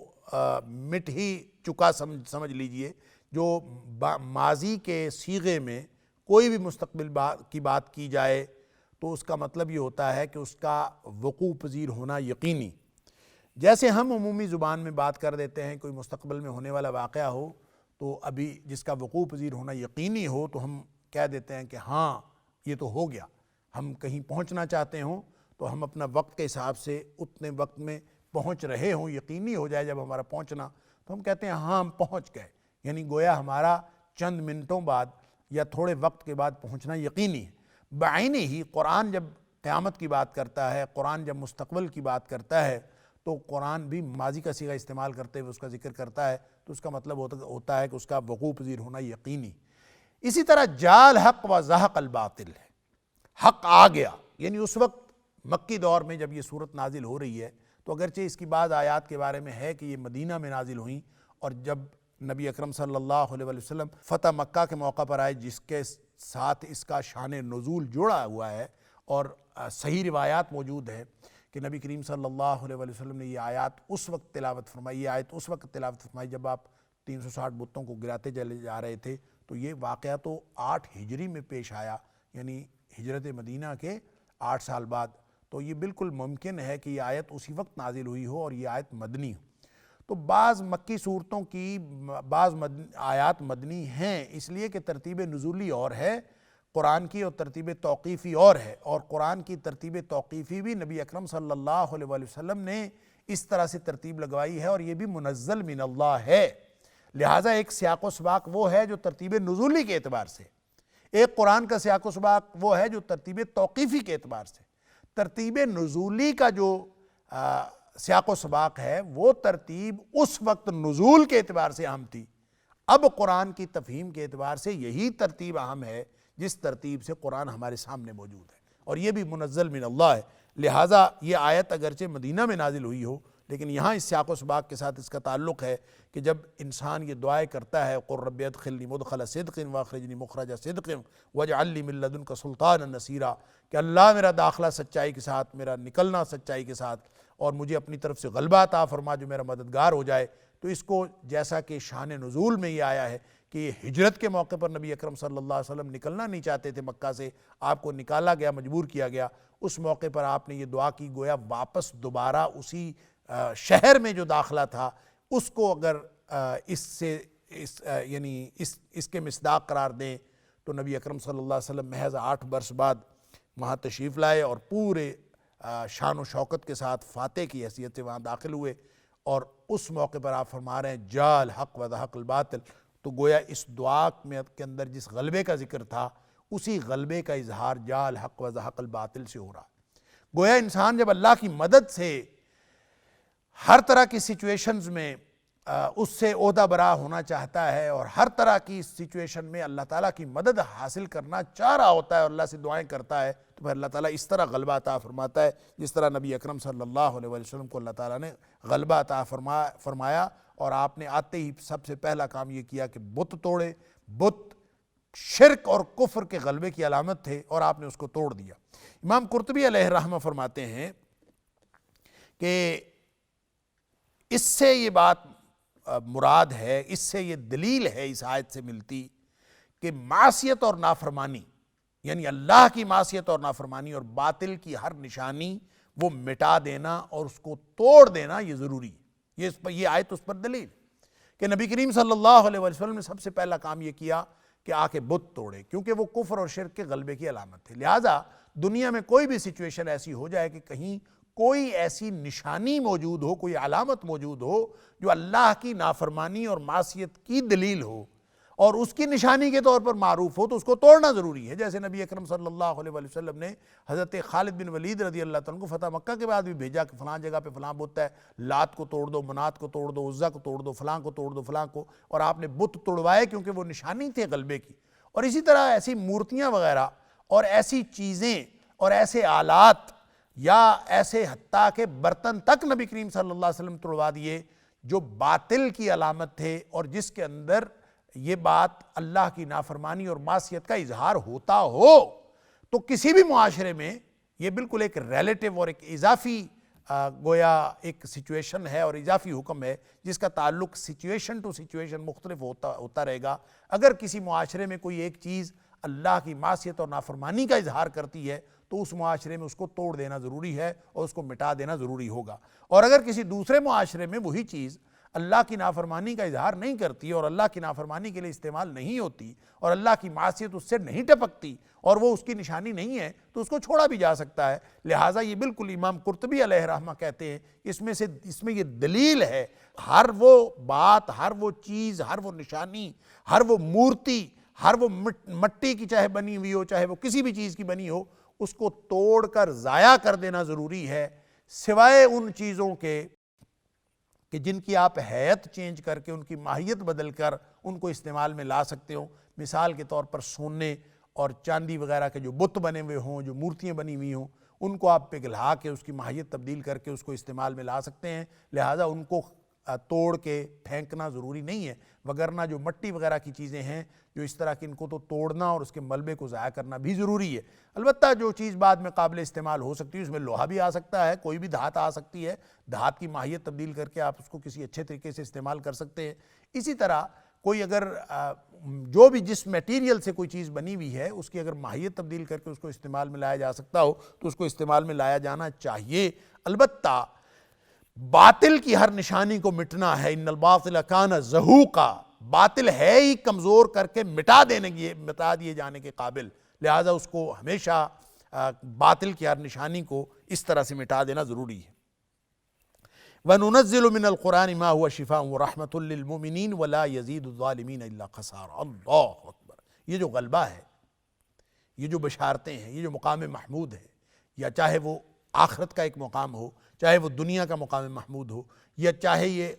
مٹ ہی چکا سمجھ لیجئے۔ جو ماضی کے صیغے میں کوئی بھی مستقبل کی بات کی جائے تو اس کا مطلب یہ ہوتا ہے کہ اس کا وقوع پذیر ہونا یقینی۔ جیسے ہم عمومی زبان میں بات کر دیتے ہیں کوئی مستقبل میں ہونے والا واقعہ ہو تو ابھی جس کا وقوع پذیر ہونا یقینی ہو تو ہم کہہ دیتے ہیں کہ ہاں یہ تو ہو گیا۔ ہم کہیں پہنچنا چاہتے ہوں تو ہم اپنا وقت کے حساب سے اتنے وقت میں پہنچ رہے ہوں، یقینی ہو جائے جب ہمارا پہنچنا، تو ہم کہتے ہیں ہاں ہم پہنچ گئے، یعنی گویا ہمارا چند منٹوں بعد یا تھوڑے وقت کے بعد پہنچنا یقینی ہے۔ بعینہ ہی قرآن جب قیامت کی بات کرتا ہے، قرآن جب مستقبل کی بات کرتا ہے، تو قرآن بھی ماضی کا صیغہ استعمال کرتے ہوئے اس کا ذکر کرتا ہے، تو اس کا مطلب ہوتا ہے کہ اس کا وقوع پذیر ہونا یقینی۔ اسی طرح جاء الحق و زہق الباطل ہے، حق آ گیا، یعنی اس وقت مکی دور میں جب یہ صورت نازل ہو رہی ہے، تو اگرچہ اس کی بعض آیات کے بارے میں ہے کہ یہ مدینہ میں نازل ہوئیں، اور جب نبی اکرم صلی اللہ علیہ وسلم فتح مکہ کے موقع پر آئے، جس کے ساتھ اس کا شان نزول جڑا ہوا ہے، اور صحیح روایات موجود ہے کہ نبی کریم صلی اللہ علیہ وسلم نے یہ آیات اس وقت تلاوت فرمائی، یہ آیت اس وقت تلاوت فرمائی جب آپ 360 بتوں کو گراتے چلے جا رہے تھے، تو یہ واقعہ تو 8 ہجری میں پیش آیا، یعنی ہجرت مدینہ کے 8 سال بعد، تو یہ بالکل ممکن ہے کہ یہ آیت اسی وقت نازل ہوئی ہو اور یہ آیت مدنی ہو۔ تو بعض مکی صورتوں کی بعض آیات مدنی ہیں، اس لیے کہ ترتیب نزولی اور ہے قرآن کی، اور ترتیب توقیفی اور ہے، اور قرآن کی ترتیب توقیفی بھی نبی اکرم صلی اللہ علیہ وسلم نے اس طرح سے ترتیب لگوائی ہے، اور یہ بھی منزل من اللہ ہے۔ لہٰذا ایک سیاق و سباق وہ ہے جو ترتیب نزولی کے اعتبار سے، ایک قرآن کا سیاق و سباق وہ ہے جو ترتیب توقیفی کے اعتبار سے۔ ترتیب نزولی کا جو سیاق و سباق ہے وہ ترتیب اس وقت نزول کے اعتبار سے اہم تھی، اب قرآن کی تفہیم کے اعتبار سے یہی ترتیب اہم ہے جس ترتیب سے قرآن ہمارے سامنے موجود ہے، اور یہ بھی منزل من اللہ ہے۔ لہٰذا یہ آیت اگرچہ مدینہ میں نازل ہوئی ہو، لیکن یہاں اس سیاق و سباق کے ساتھ اس کا تعلق ہے کہ جب انسان یہ دعائیں کرتا ہے قُل رب ادخلنی مدخل صدق واخرجنی مخرج صدق واجعل لی من لدنک سلطانا نصیرا، کہ اللہ میرا داخلہ سچائی کے ساتھ، میرا نکلنا سچائی کے ساتھ، اور مجھے اپنی طرف سے غلبہ عطا فرما جو میرا مددگار ہو جائے۔ تو اس کو جیسا کہ شان نزول میں یہ آیا ہے کہ یہ ہجرت کے موقع پر نبی اکرم صلی اللہ علیہ وسلم نکلنا نہیں چاہتے تھے مکہ سے، آپ کو نکالا گیا، مجبور کیا گیا، اس موقع پر آپ نے یہ دعا کی، گویا واپس دوبارہ اسی شہر میں جو داخلہ تھا اس کو اگر اس کے مصداق قرار دیں، تو نبی اکرم صلی اللہ علیہ وسلم محض 8 برس بعد وہاں تشریف لائے اور پورے شان و شوکت کے ساتھ فاتح کی حیثیت سے وہاں داخل ہوئے، اور اس موقع پر آپ فرما رہے ہیں جاء الحق و زہق الباطل، تو گویا اس دعا کے اندر جس غلبے کا ذکر تھا اسی غلبے کا اظہار جاء الحق و زہق الباطل سے ہو رہا ہے۔ گویا انسان جب اللہ کی مدد سے ہر طرح کی سچویشنز میں اس سے عہدہ برا ہونا چاہتا ہے، اور ہر طرح کی سچویشن میں اللہ تعالیٰ کی مدد حاصل کرنا چاہ رہا ہوتا ہے اور اللہ سے دعائیں کرتا ہے، تو پھر اللہ تعالیٰ اس طرح غلبہ عطا فرماتا ہے جس طرح نبی اکرم صلی اللہ علیہ وسلم کو اللہ تعالیٰ نے غلبہ عطا فرمایا، اور آپ نے آتے ہی سب سے پہلا کام یہ کیا کہ بت توڑے۔ بت شرک اور کفر کے غلبے کی علامت تھے اور آپ نے اس کو توڑ دیا۔ امام قرطبی علیہ الرحمہ فرماتے ہیں کہ اس سے یہ بات مراد ہے، اس سے یہ دلیل ہے اس آیت سے ملتی کہ معصیت اور نافرمانی، یعنی اللہ کی معصیت اور نافرمانی اور باطل کی ہر نشانی وہ مٹا دینا اور اس کو توڑ دینا یہ ضروری ہے۔ یہ آیت اس پر دلیل کہ نبی کریم صلی اللہ علیہ وسلم نے سب سے پہلا کام یہ کیا کہ آ کے بت توڑے، کیونکہ وہ کفر اور شرک کے غلبے کی علامت تھے۔ لہٰذا دنیا میں کوئی بھی سچویشن ایسی ہو جائے کہ کہیں کوئی ایسی نشانی موجود ہو، کوئی علامت موجود ہو جو اللہ کی نافرمانی اور معصیت کی دلیل ہو اور اس کی نشانی کے طور پر معروف ہو، تو اس کو توڑنا ضروری ہے۔ جیسے نبی اکرم صلی اللہ علیہ وسلم نے حضرت خالد بن ولید رضی اللہ عنہ کو فتح مکہ کے بعد بھی بھیجا کہ فلاں جگہ پہ فلاں بت ہے، لات کو توڑ دو، منات کو توڑ دو، عزا کو توڑ دو، فلاں کو توڑ دو، فلاں کو، اور آپ نے بت توڑوائے کیونکہ وہ نشانی تھے غلبے کی۔ اور اسی طرح ایسی مورتیاں وغیرہ اور ایسی چیزیں اور ایسے آلات یا ایسے حتیٰ کہ برتن تک نبی کریم صلی اللہ علیہ وسلم توڑوا دیے جو باطل کی علامت تھے اور جس کے اندر یہ بات اللہ کی نافرمانی اور معصیت کا اظہار ہوتا ہو۔ تو کسی بھی معاشرے میں یہ بالکل ایک ریلیٹیو اور ایک اضافی گویا ایک سچویشن ہے اور اضافی حکم ہے جس کا تعلق سچویشن ٹو سچویشن مختلف ہوتا رہے گا۔ اگر کسی معاشرے میں کوئی ایک چیز اللہ کی معصیت اور نافرمانی کا اظہار کرتی ہے تو اس معاشرے میں اس کو توڑ دینا ضروری ہے اور اس کو مٹا دینا ضروری ہوگا، اور اگر کسی دوسرے معاشرے میں وہی چیز اللہ کی نافرمانی کا اظہار نہیں کرتی اور اللہ کی نافرمانی کے لیے استعمال نہیں ہوتی اور اللہ کی معصیت اس سے نہیں ٹپکتی اور وہ اس کی نشانی نہیں ہے تو اس کو چھوڑا بھی جا سکتا ہے۔ لہٰذا یہ بالکل امام قرطبی علیہ رحمہ کہتے ہیں اس میں یہ دلیل ہے، ہر وہ بات، ہر وہ چیز، ہر وہ نشانی، ہر وہ مورتی، ہر وہ مٹی کی چاہے بنی ہوئی ہو، چاہے وہ کسی بھی چیز کی بنی ہو، اس کو توڑ کر ضائع کر دینا ضروری ہے، سوائے ان چیزوں کے کہ جن کی آپ ہیئت چینج کر کے، ان کی ماہیت بدل کر ان کو استعمال میں لا سکتے ہو۔ مثال کے طور پر سونے اور چاندی وغیرہ کے جو بت بنے ہوئے ہوں، جو مورتیاں بنی ہوئی ہوں، ان کو آپ پگھلا کے اس کی ماہیت تبدیل کر کے اس کو استعمال میں لا سکتے ہیں، لہٰذا ان کو توڑ کے پھینکنا ضروری نہیں ہے، وگرنہ جو مٹی وغیرہ کی چیزیں ہیں جو اس طرح کی، ان کو تو توڑنا اور اس کے ملبے کو ضائع کرنا بھی ضروری ہے۔ البتہ جو چیز بعد میں قابل استعمال ہو سکتی ہے، اس میں لوہا بھی آ سکتا ہے، کوئی بھی دھات آ سکتی ہے، دھات کی ماہیت تبدیل کر کے آپ اس کو کسی اچھے طریقے سے استعمال کر سکتے ہیں۔ اسی طرح کوئی اگر جو بھی جس میٹیریل سے کوئی چیز بنی ہوئی ہے اس کی اگر ماہیت تبدیل کر کے اس کو استعمال میں لایا جا سکتا ہو تو اس کو استعمال میں لایا جانا چاہیے۔ البتہ باطل کی ہر نشانی کو مٹنا ہے، ان الباطل کان زہوقا، باطل ہے ہی کمزور کر کے مٹا دیے جانے کے قابل، لہٰذا اس کو ہمیشہ باطل کی ہر نشانی کو اس طرح سے مٹا دینا ضروری ہے۔ وَنُنَزِّلُ مِنَ الْقُرْآنِ مَا هُوَ شِفَاءٌ وَرَحْمَةٌ لِّلْمُؤْمِنِينَ وَلَا يَزِيدُ الظَّالِمِينَ إِلَّا خَسَارًا۔ اللہ اکبر! یہ جو غلبہ ہے، یہ جو بشارتیں ہیں، یہ جو مقام محمود ہے، یا چاہے وہ آخرت کا ایک مقام ہو، چاہے وہ دنیا کا مقام محمود ہو، یا چاہے یہ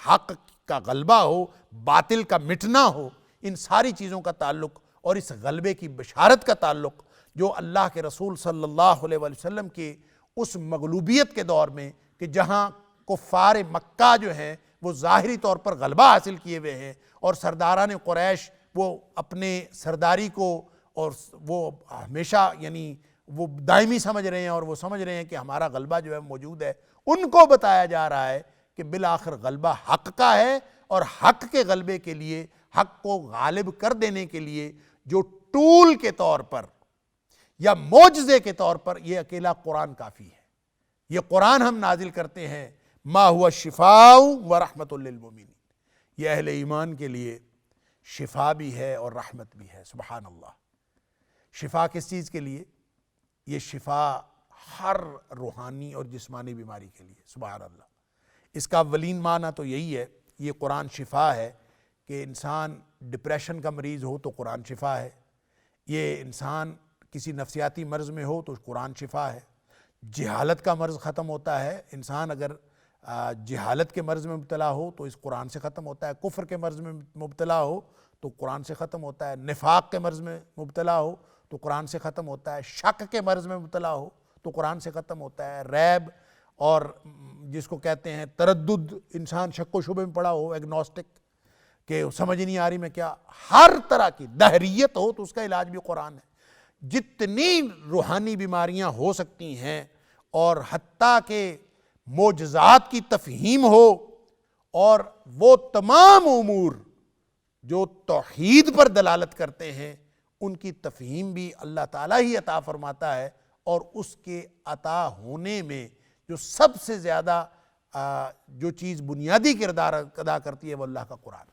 حق کا غلبہ ہو، باطل کا مٹنا ہو، ان ساری چیزوں کا تعلق اور اس غلبے کی بشارت کا تعلق جو اللہ کے رسول صلی اللہ علیہ وآلہ وسلم کے اس مغلوبیت کے دور میں کہ جہاں کفار مکہ جو ہیں وہ ظاہری طور پر غلبہ حاصل کیے ہوئے ہیں اور سرداران قریش وہ اپنے سرداری کو اور وہ ہمیشہ یعنی وہ دائمی سمجھ رہے ہیں اور وہ سمجھ رہے ہیں کہ ہمارا غلبہ جو ہے موجود ہے، ان کو بتایا جا رہا ہے کہ بالآخر غلبہ حق کا ہے اور حق کے غلبے کے لیے، حق کو غالب کر دینے کے لیے جو ٹول کے طور پر یا معجزے کے طور پر یہ اکیلا قرآن کافی ہے۔ یہ قرآن ہم نازل کرتے ہیں، ما ہوا شفاء و رحمت للمؤمنین، یہ اہل ایمان کے لیے شفا بھی ہے اور رحمت بھی ہے۔ سبحان اللہ! شفا کس چیز کے لیے؟ یہ شفا ہر روحانی اور جسمانی بیماری کے لیے۔ سبحان اللہ! اس کا اولین معنی تو یہی ہے، یہ قرآن شفا ہے کہ انسان ڈپریشن کا مریض ہو تو قرآن شفا ہے، یہ انسان کسی نفسیاتی مرض میں ہو تو قرآن شفا ہے، جہالت کا مرض ختم ہوتا ہے، انسان اگر جہالت کے مرض میں مبتلا ہو تو اس قرآن سے ختم ہوتا ہے، کفر کے مرض میں مبتلا ہو تو قرآن سے ختم ہوتا ہے، نفاق کے مرض میں مبتلا ہو تو قرآن سے ختم ہوتا ہے، شک کے مرض میں مبتلا ہو تو قرآن سے ختم ہوتا ہے، ریب اور جس کو کہتے ہیں تردد، انسان شک و شبے میں پڑا ہو، ایگنوسٹک کہ سمجھ نہیں آ رہی میں کیا، ہر طرح کی دہریت ہو تو اس کا علاج بھی قرآن ہے۔ جتنی روحانی بیماریاں ہو سکتی ہیں اور حتیٰ کہ معجزات کی تفہیم ہو اور وہ تمام امور جو توحید پر دلالت کرتے ہیں ان کی تفہیم بھی اللہ تعالیٰ ہی عطا فرماتا ہے، اور اس کے عطا ہونے میں جو سب سے زیادہ جو چیز بنیادی کردار ادا کرتی ہے وہ اللہ کا قرآن۔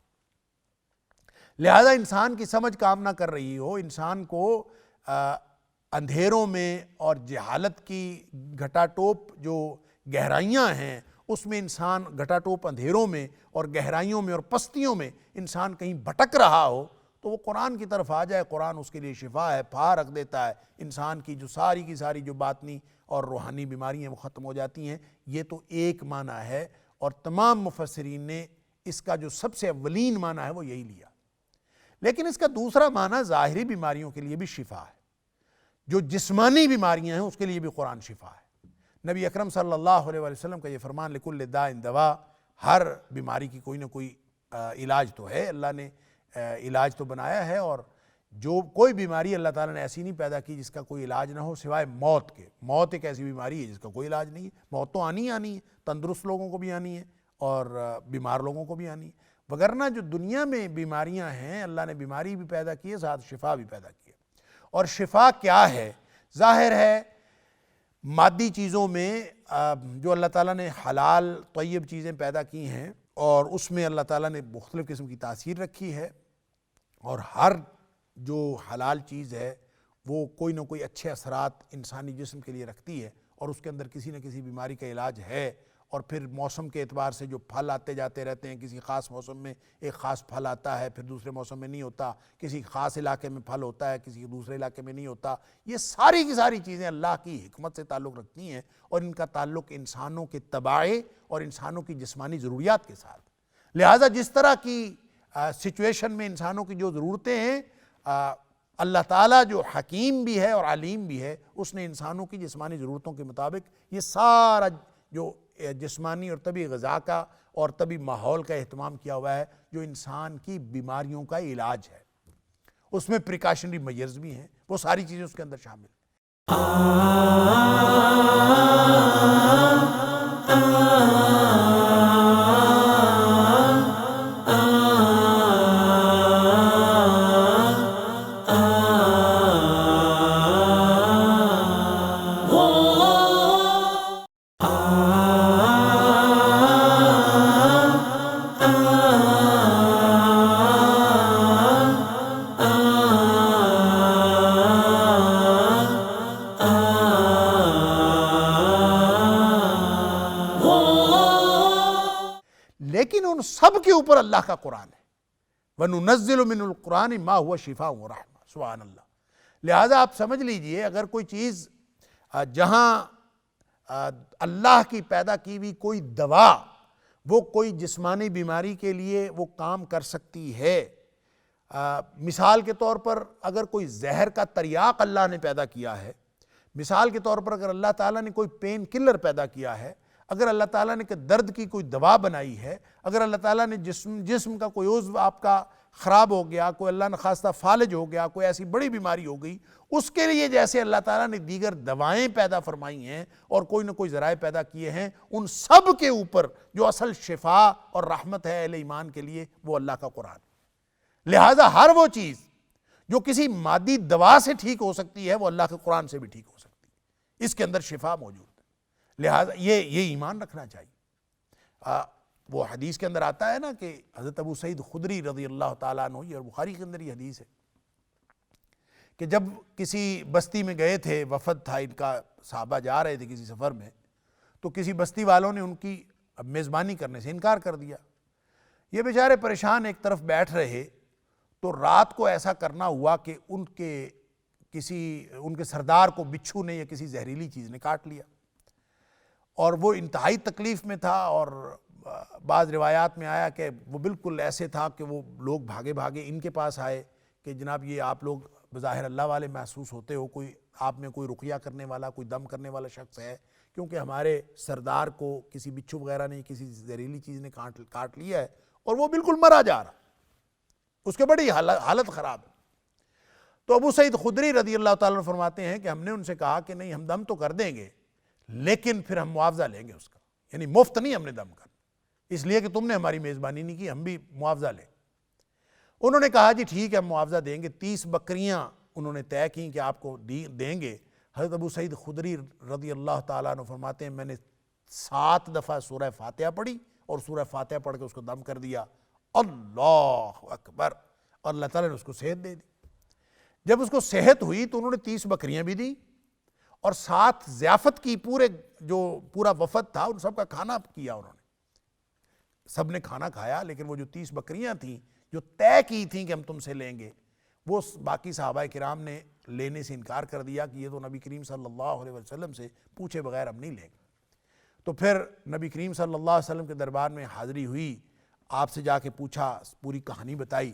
لہذا انسان کی سمجھ کام نہ کر رہی ہو، انسان کو اندھیروں میں اور جہالت کی گھٹا ٹوپ جو گہرائیاں ہیں اس میں انسان گھٹا ٹوپ اندھیروں میں اور گہرائیوں میں اور پستیوں میں انسان کہیں بھٹک رہا ہو تو وہ قرآن کی طرف آ جائے، قرآن اس کے لیے شفا ہے، پھا رکھ دیتا ہے، انسان کی جو ساری کی ساری جو باطنی اور روحانی بیماریاں وہ ختم ہو جاتی ہیں۔ یہ تو ایک معنی ہے، اور تمام مفسرین نے اس کا جو سب سے اولین معنی ہے وہ یہی لیا۔ لیکن اس کا دوسرا معنی ظاہری بیماریوں کے لیے بھی شفا ہے، جو جسمانی بیماریاں ہیں اس کے لیے بھی قرآن شفا ہے۔ نبی اکرم صلی اللہ علیہ وآلہ وسلم کا یہ فرمان لکل داء دوا، ہر بیماری کی کوئی نہ کوئی علاج تو ہے، اللہ نے علاج تو بنایا ہے، اور جو کوئی بیماری اللہ تعالیٰ نے ایسی نہیں پیدا کی جس کا کوئی علاج نہ ہو سوائے موت کے۔ موت ایک ایسی بیماری ہے جس کا کوئی علاج نہیں ہے، موت تو آنی ہی آنی ہے، تندرست لوگوں کو بھی آنی ہے اور بیمار لوگوں کو بھی آنی ہے، وگرنہ جو دنیا میں بیماریاں ہیں اللہ نے بیماری بھی پیدا کی ہے، ساتھ شفا بھی پیدا کی ہے۔ اور شفا کیا ہے؟ ظاہر ہے مادی چیزوں میں جو اللہ تعالیٰ نے حلال طیب چیزیں پیدا کی ہیں اور اس میں اللہ تعالیٰ نے مختلف قسم کی تاثیر رکھی ہے، اور ہر جو حلال چیز ہے وہ کوئی نہ کوئی اچھے اثرات انسانی جسم کے لیے رکھتی ہے، اور اس کے اندر کسی نہ کسی بیماری کا علاج ہے۔ اور پھر موسم کے اعتبار سے جو پھل آتے جاتے رہتے ہیں، کسی خاص موسم میں ایک خاص پھل آتا ہے، پھر دوسرے موسم میں نہیں ہوتا، کسی خاص علاقے میں پھل ہوتا ہے، کسی دوسرے علاقے میں نہیں ہوتا۔ یہ ساری کی ساری چیزیں اللہ کی حکمت سے تعلق رکھتی ہیں، اور ان کا تعلق انسانوں کے طبائع اور انسانوں کی جسمانی ضروریات کے ساتھ۔ لہٰذا جس طرح کی سچویشن میں انسانوں کی جو ضرورتیں ہیں، اللہ تعالیٰ جو حکیم بھی ہے اور علیم بھی ہے، اس نے انسانوں کی جسمانی ضرورتوں کے مطابق یہ سارا جو جسمانی اور طبی غذا کا اور طبی ماحول کا اہتمام کیا ہوا ہے، جو انسان کی بیماریوں کا علاج ہے۔ اس میں پریکاشنری میجرز بھی ہیں، وہ ساری چیزیں اس کے اندر شامل ہیں۔ لیکن ان سب کے اوپر اللہ کا قرآن ہے، وَنُنَزِّلُ مِنَ الْقُرْآنِ مَا هُوَ شِفَاءٌ وَرَحْمَةٌ۔ سبحان اللہ۔ لہٰذا آپ سمجھ لیجئے، اگر کوئی چیز جہاں اللہ کی پیدا کی ہوئی کوئی دوا وہ کوئی جسمانی بیماری کے لیے وہ کام کر سکتی ہے، مثال کے طور پر اگر کوئی زہر کا تریاق اللہ نے پیدا کیا ہے، مثال کے طور پر اگر اللہ تعالیٰ نے کوئی پین کلر پیدا کیا ہے، اگر اللہ تعالیٰ نے کہ درد کی کوئی دوا بنائی ہے، اگر اللہ تعالیٰ نے جسم کا کوئی عضو آپ کا خراب ہو گیا، کوئی اللہ نخواستہ فالج ہو گیا، کوئی ایسی بڑی بیماری ہو گئی، اس کے لیے جیسے اللہ تعالیٰ نے دیگر دوائیں پیدا فرمائی ہیں اور کوئی نہ کوئی ذرائع پیدا کیے ہیں، ان سب کے اوپر جو اصل شفا اور رحمت ہے اہل ایمان کے لیے، وہ اللہ کا قرآن۔ لہٰذا ہر وہ چیز جو کسی مادی دوا سے ٹھیک ہو سکتی ہے، وہ اللہ کے قرآن سے بھی ٹھیک ہو سکتی ہے، اس کے اندر شفا موجود ہے۔ لہٰذا یہ ایمان رکھنا چاہیے۔ وہ حدیث کے اندر آتا ہے نا کہ حضرت ابو سعید خدری رضی اللہ تعالیٰ عنہ، یہ بخاری کے اندر یہ حدیث ہے کہ جب کسی بستی میں گئے تھے، وفد تھا ان کا، صحابہ جا رہے تھے کسی سفر میں، تو کسی بستی والوں نے ان کی میزبانی کرنے سے انکار کر دیا۔ یہ بیچارے پریشان ایک طرف بیٹھ رہے، تو رات کو ایسا کرنا ہوا کہ ان کے سردار کو بچھو نے یا کسی زہریلی چیز نے کاٹ لیا، اور وہ انتہائی تکلیف میں تھا، اور بعض روایات میں آیا کہ وہ بالکل ایسے تھا کہ وہ لوگ بھاگے بھاگے ان کے پاس آئے کہ جناب یہ آپ لوگ بظاہر اللہ والے محسوس ہوتے ہو، کوئی آپ میں کوئی رقیہ کرنے والا، کوئی دم کرنے والا شخص ہے، کیونکہ ہمارے سردار کو کسی بچھو وغیرہ نے، کسی زہریلی چیز نے کاٹ لیا ہے، اور وہ بالکل مرا جا رہا، اس کے بڑی حالت خراب ہے۔ تو ابو سعید خدری رضی اللہ تعالیٰ عنہ فرماتے ہیں کہ ہم نے ان سے کہا کہ نہیں، ہم دم تو کر دیں گے، لیکن پھر ہم معاوضہ لیں گے اس کا، یعنی مفت نہیں ہم نے دم کرنا، اس لیے کہ تم نے ہماری میزبانی نہیں کی، ہم بھی معاوضہ لیں۔ انہوں نے کہا جی ٹھیک ہے، ہم معاوضہ دیں گے۔ 30 بکریاں انہوں نے طے کی کہ آپ کو دیں گے۔ حضرت ابو سعید خدری رضی اللہ تعالیٰ عنہ فرماتے ہیں میں نے 7 دفعہ سورہ فاتحہ پڑھی، اور سورہ فاتحہ پڑھ کے اس کو دم کر دیا۔ اللہ اکبر! اور اللہ تعالیٰ نے اس کو صحت دے دی۔ جب اس کو صحت ہوئی تو انہوں نے 30 بکریاں بھی دی، اور 7 ضیافت کی، پورا وفد تھا ان سب کا کھانا کیا انہوں نے، سب نے کھانا کھایا، لیکن وہ جو 30 بکریاں تھیں جو طے کی تھیں کہ ہم تم سے لیں گے، وہ باقی صحابہ کرام نے لینے سے انکار کر دیا کہ یہ تو نبی کریم صلی اللہ علیہ وسلم سے پوچھے بغیر ہم نہیں لیں گے۔ تو پھر نبی کریم صلی اللہ علیہ وسلم کے دربار میں حاضری ہوئی، آپ سے جا کے پوچھا، پوری کہانی بتائی،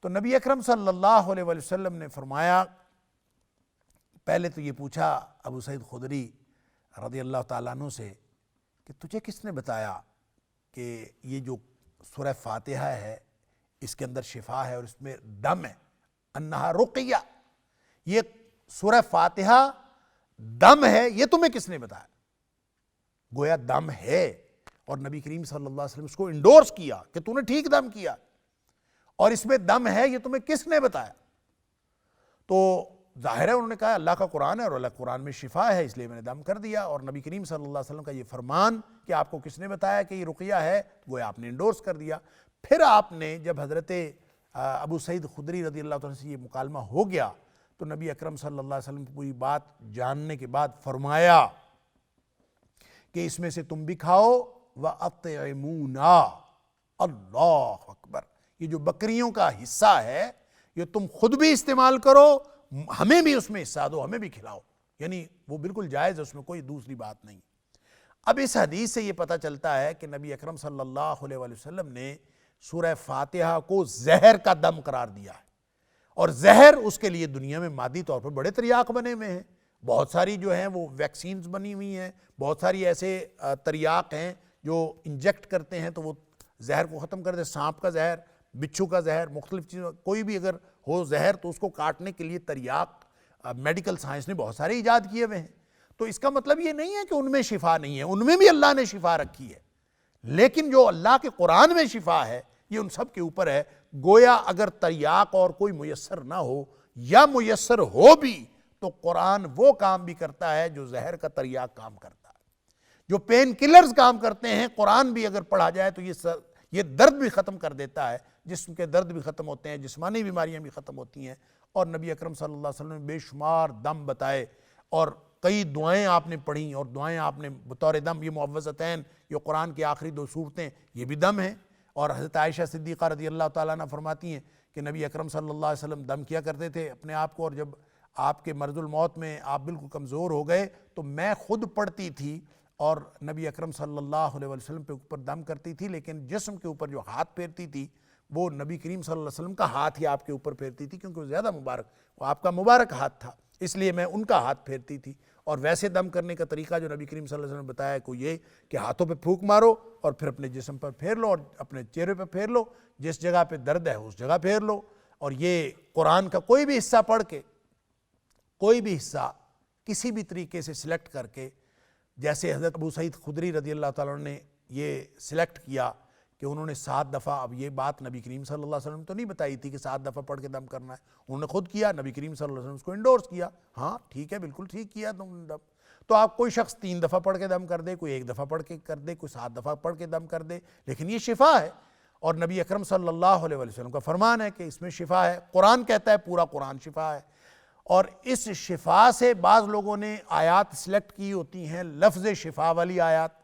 تو نبی اکرم صلی اللہ علیہ وسلم نے فرمایا، پہلے تو یہ پوچھا ابو سعید خدری رضی اللہ تعالیٰ عنہ سے کہ تجھے کس نے بتایا کہ یہ جو سورہ فاتحہ ہے اس کے اندر شفا ہے اور اس میں دم ہے، انہا رقیہ، یہ سورہ فاتحہ دم ہے، یہ تمہیں کس نے بتایا؟ گویا دم ہے، اور نبی کریم صلی اللہ علیہ وسلم اس کو انڈورس کیا کہ تو نے ٹھیک دم کیا، اور اس میں دم ہے، یہ تمہیں کس نے بتایا؟ تو ظاہر ہے انہوں نے کہا اللہ کا قرآن ہے اور اللہ قرآن میں شفا ہے، اس لیے میں نے دم کر دیا۔ اور نبی کریم صلی اللہ علیہ وسلم کا یہ فرمان کہ آپ کو کس نے بتایا کہ یہ رقیہ ہے، وہ آپ نے انڈورس کر دیا۔ پھر آپ نے جب حضرت ابو سعید خدری رضی اللہ تعالیٰ سے یہ مکالمہ ہو گیا تو نبی اکرم صلی اللہ علیہ وسلم کی پوری بات جاننے کے بعد فرمایا کہ اس میں سے تم بھی کھاؤ وَأَطْعِمُونَا، اللہ اکبر، یہ جو بکریوں کا حصہ ہے یہ تم خود بھی استعمال کرو، ہمیں بھی اس میں حصہ دو، ہمیں بھی کھلاؤ، یعنی وہ بالکل جائز ہے، اس میں کوئی دوسری بات نہیں۔ اب اس حدیث سے یہ پتہ چلتا ہے کہ نبی اکرم صلی اللہ علیہ وسلم نے سورہ فاتحہ کو زہر کا دم قرار دیا ہے، اور زہر اس کے لیے دنیا میں مادی طور پر بڑے تریاق بنے ہوئے ہیں، بہت ساری جو ہیں وہ ویکسینز بنی ہوئی ہیں، بہت ساری ایسے تریاق ہیں جو انجیکٹ کرتے ہیں تو وہ زہر کو ختم کر دے، سانپ کا زہر، بچھو کا زہر، مختلف چیزوں کوئی بھی اگر ہو زہر تو اس کو کاٹنے کے لیے تریاق میڈیکل سائنس نے بہت سارے ایجاد کیے ہوئے ہیں۔ تو اس کا مطلب یہ نہیں ہے کہ ان میں شفا نہیں ہے، ان میں بھی اللہ نے شفا رکھی ہے، لیکن جو اللہ کے قرآن میں شفا ہے یہ ان سب کے اوپر ہے۔ گویا اگر تریاق اور کوئی میسر نہ ہو یا میسر ہو بھی تو قرآن وہ کام بھی کرتا ہے جو زہر کا تریاق کام کرتا ہے، جو پین کلرز کام کرتے ہیں، قرآن بھی اگر پڑھا جائے تو یہ درد بھی ختم کر دیتا ہے، جسم کے درد بھی ختم ہوتے ہیں، جسمانی بیماریاں بھی ختم ہوتی ہیں۔ اور نبی اکرم صلی اللہ علیہ وسلم نے بے شمار دم بتائے اور کئی دعائیں آپ نے پڑھیں، اور دعائیں آپ نے بطور دم، یہ معوذتین، یہ قرآن کی آخری 2 سورتیں، یہ بھی دم ہیں۔ اور حضرت عائشہ صدیقہ رضی اللہ تعالیٰ عنہ فرماتی ہیں کہ نبی اکرم صلی اللہ علیہ وسلم دم کیا کرتے تھے اپنے آپ کو، اور جب آپ کے مرض الموت میں آپ بالکل کمزور ہو گئے تو میں خود پڑھتی تھی اور نبی اکرم صلی اللہ علیہ وسلم پہ اوپر دم کرتی تھی، لیکن جسم کے اوپر جو ہاتھ پھیرتی تھی وہ نبی کریم صلی اللہ علیہ وسلم کا ہاتھ ہی آپ کے اوپر پھیرتی تھی، کیونکہ وہ زیادہ مبارک، وہ آپ کا مبارک ہاتھ تھا، اس لیے میں ان کا ہاتھ پھیرتی تھی۔ اور ویسے دم کرنے کا طریقہ جو نبی کریم صلی اللہ علیہ وسلم نے بتایا ہے کو یہ کہ ہاتھوں پہ پھونک مارو اور پھر اپنے جسم پر پھیر لو اور اپنے چہرے پہ پھیر لو، جس جگہ پہ درد ہے اس جگہ پھیر لو۔ اور یہ قرآن کا کوئی بھی حصہ پڑھ کے، کوئی بھی حصہ کسی بھی طریقے سے سلیکٹ کر کے، جیسے حضرت ابو سعید خدری رضی اللہ تعالیٰ عنہ نے یہ سلیکٹ کیا کہ انہوں نے 7 دفعہ، اب یہ بات نبی کریم صلی اللہ علیہ وسلم تو نہیں بتائی تھی کہ 7 دفعہ پڑھ کے دم کرنا ہے، انہوں نے خود کیا، نبی کریم صلی اللہ علیہ وسلم اس کو انڈورس کیا، ہاں ٹھیک ہے، بالکل ٹھیک کیا تم نے دم۔ تو آپ کوئی شخص 3 دفعہ پڑھ کے دم کر دے، کوئی 1 دفعہ پڑھ کے کر دے، کوئی 7 دفعہ پڑھ کے دم کر دے، لیکن یہ شفا ہے، اور نبی اکرم صلی اللہ علیہ وسلم کا فرمان ہے کہ اس میں شفا ہے، قرآن کہتا ہے پورا قرآن شفا ہے۔ اور اس شفا سے بعض لوگوں نے آیات سلیکٹ کی ہوتی ہیں، لفظ شفا والی آیات،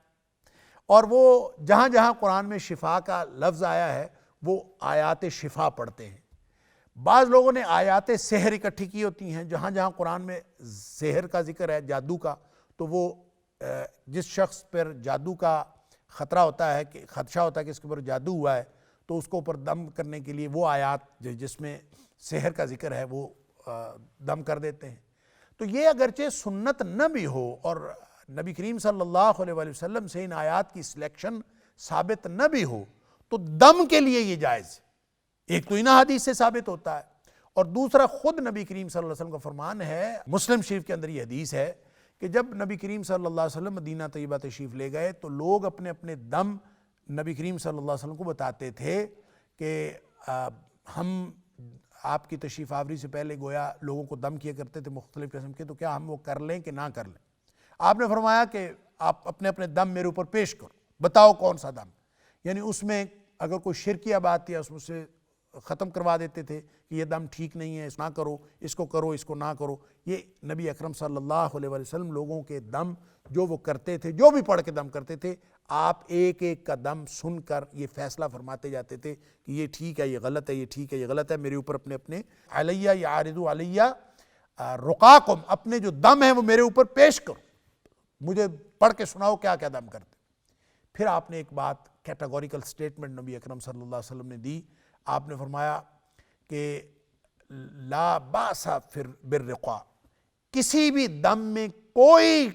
اور وہ جہاں جہاں قرآن میں شفا کا لفظ آیا ہے وہ آیات شفا پڑھتے ہیں۔ بعض لوگوں نے آیات سحر اکٹھی کی ہوتی ہیں، جہاں جہاں قرآن میں سحر کا ذکر ہے، جادو کا، تو وہ جس شخص پر جادو کا خطرہ ہوتا ہے، کہ خدشہ ہوتا ہے کہ اس کے اوپر جادو ہوا ہے، تو اس کو اوپر دم کرنے کے لیے وہ آیات جس میں سحر کا ذکر ہے وہ دم کر دیتے ہیں۔ تو یہ اگرچہ سنت نہ بھی ہو اور نبی کریم صلی اللہ علیہ وسلم سے ان آیات کی سلیکشن ثابت نہ بھی ہو تو دم کے لیے یہ جائز ہے۔ ایک تو ان حدیث سے ثابت ہوتا ہے، اور دوسرا خود نبی کریم صلی اللہ علیہ وسلم کا فرمان ہے، مسلم شریف کے اندر یہ حدیث ہے کہ جب نبی کریم صلی اللہ علیہ وسلم مدینہ طیبہ تشریف لے گئے تو لوگ اپنے اپنے دم نبی کریم صلی اللہ علیہ وسلم کو بتاتے تھے کہ ہم آپ کی تشریف آوری سے پہلے گویا لوگوں کو دم کیا کرتے تھے مختلف قسم کے، تو کیا ہم وہ کر لیں کہ نہ کر لیں؟ آپ نے فرمایا کہ آپ اپنے اپنے دم میرے اوپر پیش کرو، بتاؤ کون سا دم، یعنی اس میں اگر کوئی شرکیہ بات تھی اس میں سے ختم کروا دیتے تھے کہ یہ دم ٹھیک نہیں ہے، اس نہ کرو، اس کو نہ کرو۔ یہ نبی اکرم صلی اللہ علیہ وسلم لوگوں کے دم جو وہ کرتے تھے، جو بھی پڑھ کے دم کرتے تھے، آپ ایک ایک کا دم سن کر یہ فیصلہ فرماتے جاتے تھے کہ یہ ٹھیک ہے، یہ غلط ہے، یہ ٹھیک ہے، یہ غلط ہے، میرے اوپر اپنے اپنے علیہ یعرض علیہ رقاکم، اپنے جو دم ہیں وہ میرے اوپر پیش کرو، مجھے پڑھ کے سناؤ کیا کیا دم کرتے۔ پھر آپ نے ایک بات کیٹاگوریکل سٹیٹمنٹ نبی اکرم صلی اللہ علیہ وسلم نے دی، آپ نے فرمایا کہ لا باس بالرقاء، کسی بھی دم میں کوئی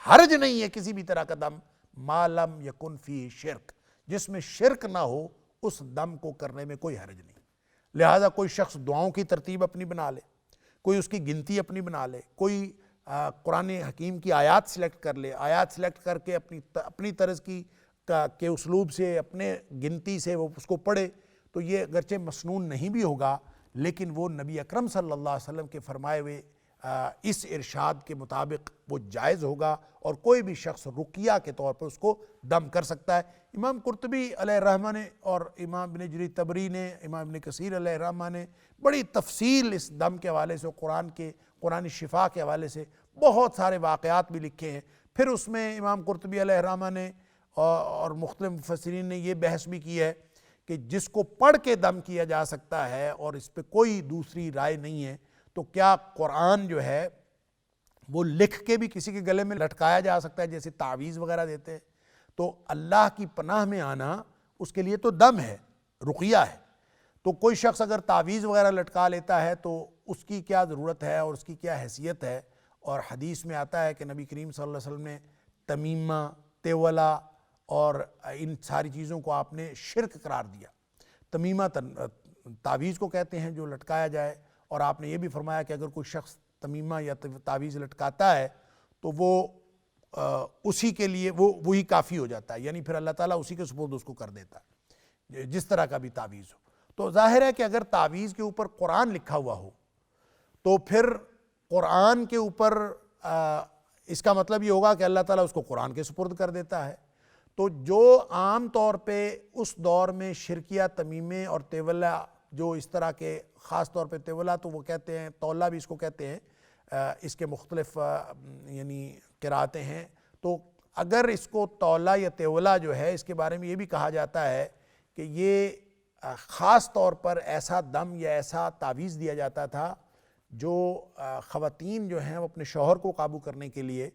حرج نہیں ہے، کسی بھی طرح کا دم، ما لم یکن فی شرک، جس میں شرک نہ ہو اس دم کو کرنے میں کوئی حرج نہیں۔ لہذا کوئی شخص دعاؤں کی ترتیب اپنی بنا لے، کوئی اس کی گنتی اپنی بنا لے، کوئی قرآن حکیم کی آیات سلیکٹ کر لے، آیات سلیکٹ کر کے اپنی طرز کی کے اسلوب سے، اپنے گنتی سے وہ اس کو پڑھے، تو یہ اگرچہ مسنون نہیں بھی ہوگا لیکن وہ نبی اکرم صلی اللہ علیہ وسلم کے فرمائے ہوئے اس ارشاد کے مطابق وہ جائز ہوگا، اور کوئی بھی شخص رقیہ کے طور پر اس کو دم کر سکتا ہے۔ امام قرطبی علیہ الرحمہ نے اور امام ابن جریر طبری نے، امام ابن کثیر علیہ الرحمہ نے بڑی تفصیل اس دم کے حوالے سے، قرآن شفا کے حوالے سے بہت سارے واقعات بھی لکھے ہیں۔ پھر اس میں امام قرطبی علیہ الرحمہ نے اور مختلف مفسرین نے یہ بحث بھی کی ہے کہ جس کو پڑھ کے دم کیا جا سکتا ہے اور اس پہ کوئی دوسری رائے نہیں ہے، تو کیا قرآن جو ہے وہ لکھ کے بھی کسی کے گلے میں لٹکایا جا سکتا ہے، جیسے تعویذ وغیرہ دیتے ہیں؟ تو اللہ کی پناہ میں آنا اس کے لیے تو دم ہے، رقیہ ہے۔ تو کوئی شخص اگر تعویذ وغیرہ لٹکا لیتا ہے تو اس کی کیا ضرورت ہے اور اس کی کیا حیثیت ہے؟ اور حدیث میں آتا ہے کہ نبی کریم صلی اللہ علیہ وسلم نے تمیمہ، تیولہ اور ان ساری چیزوں کو آپ نے شرک قرار دیا۔ تمیمہ تعویذ کو کہتے ہیں جو لٹکایا جائے، اور آپ نے یہ بھی فرمایا کہ اگر کوئی شخص تمیمہ یا تعویذ لٹکاتا ہے تو وہ اسی کے لیے وہی کافی ہو جاتا ہے، یعنی پھر اللہ تعالیٰ اسی کے سپرد اس کو کر دیتا ہے، جس طرح کا بھی تعویذ ہو۔ تو ظاہر ہے کہ اگر تعویذ کے اوپر قرآن لکھا ہوا ہو تو پھر قرآن کے اوپر اس کا مطلب یہ ہوگا کہ اللہ تعالیٰ اس کو قرآن کے سپرد کر دیتا ہے۔ تو جو عام طور پہ اس دور میں شرکیہ تمیمے اور تیولہ، جو اس طرح کے خاص طور پہ تیولہ تو وہ کہتے ہیں، تولہ بھی اس کو کہتے ہیں، اس کے مختلف یعنی قراتیں ہیں۔ تو اگر اس کو تولہ یا تیولہ جو ہے، اس کے بارے میں یہ بھی کہا جاتا ہے کہ یہ خاص طور پر ایسا دم یا ایسا تعویذ دیا جاتا تھا جو خواتین جو ہیں وہ اپنے شوہر کو قابو کرنے کے لیے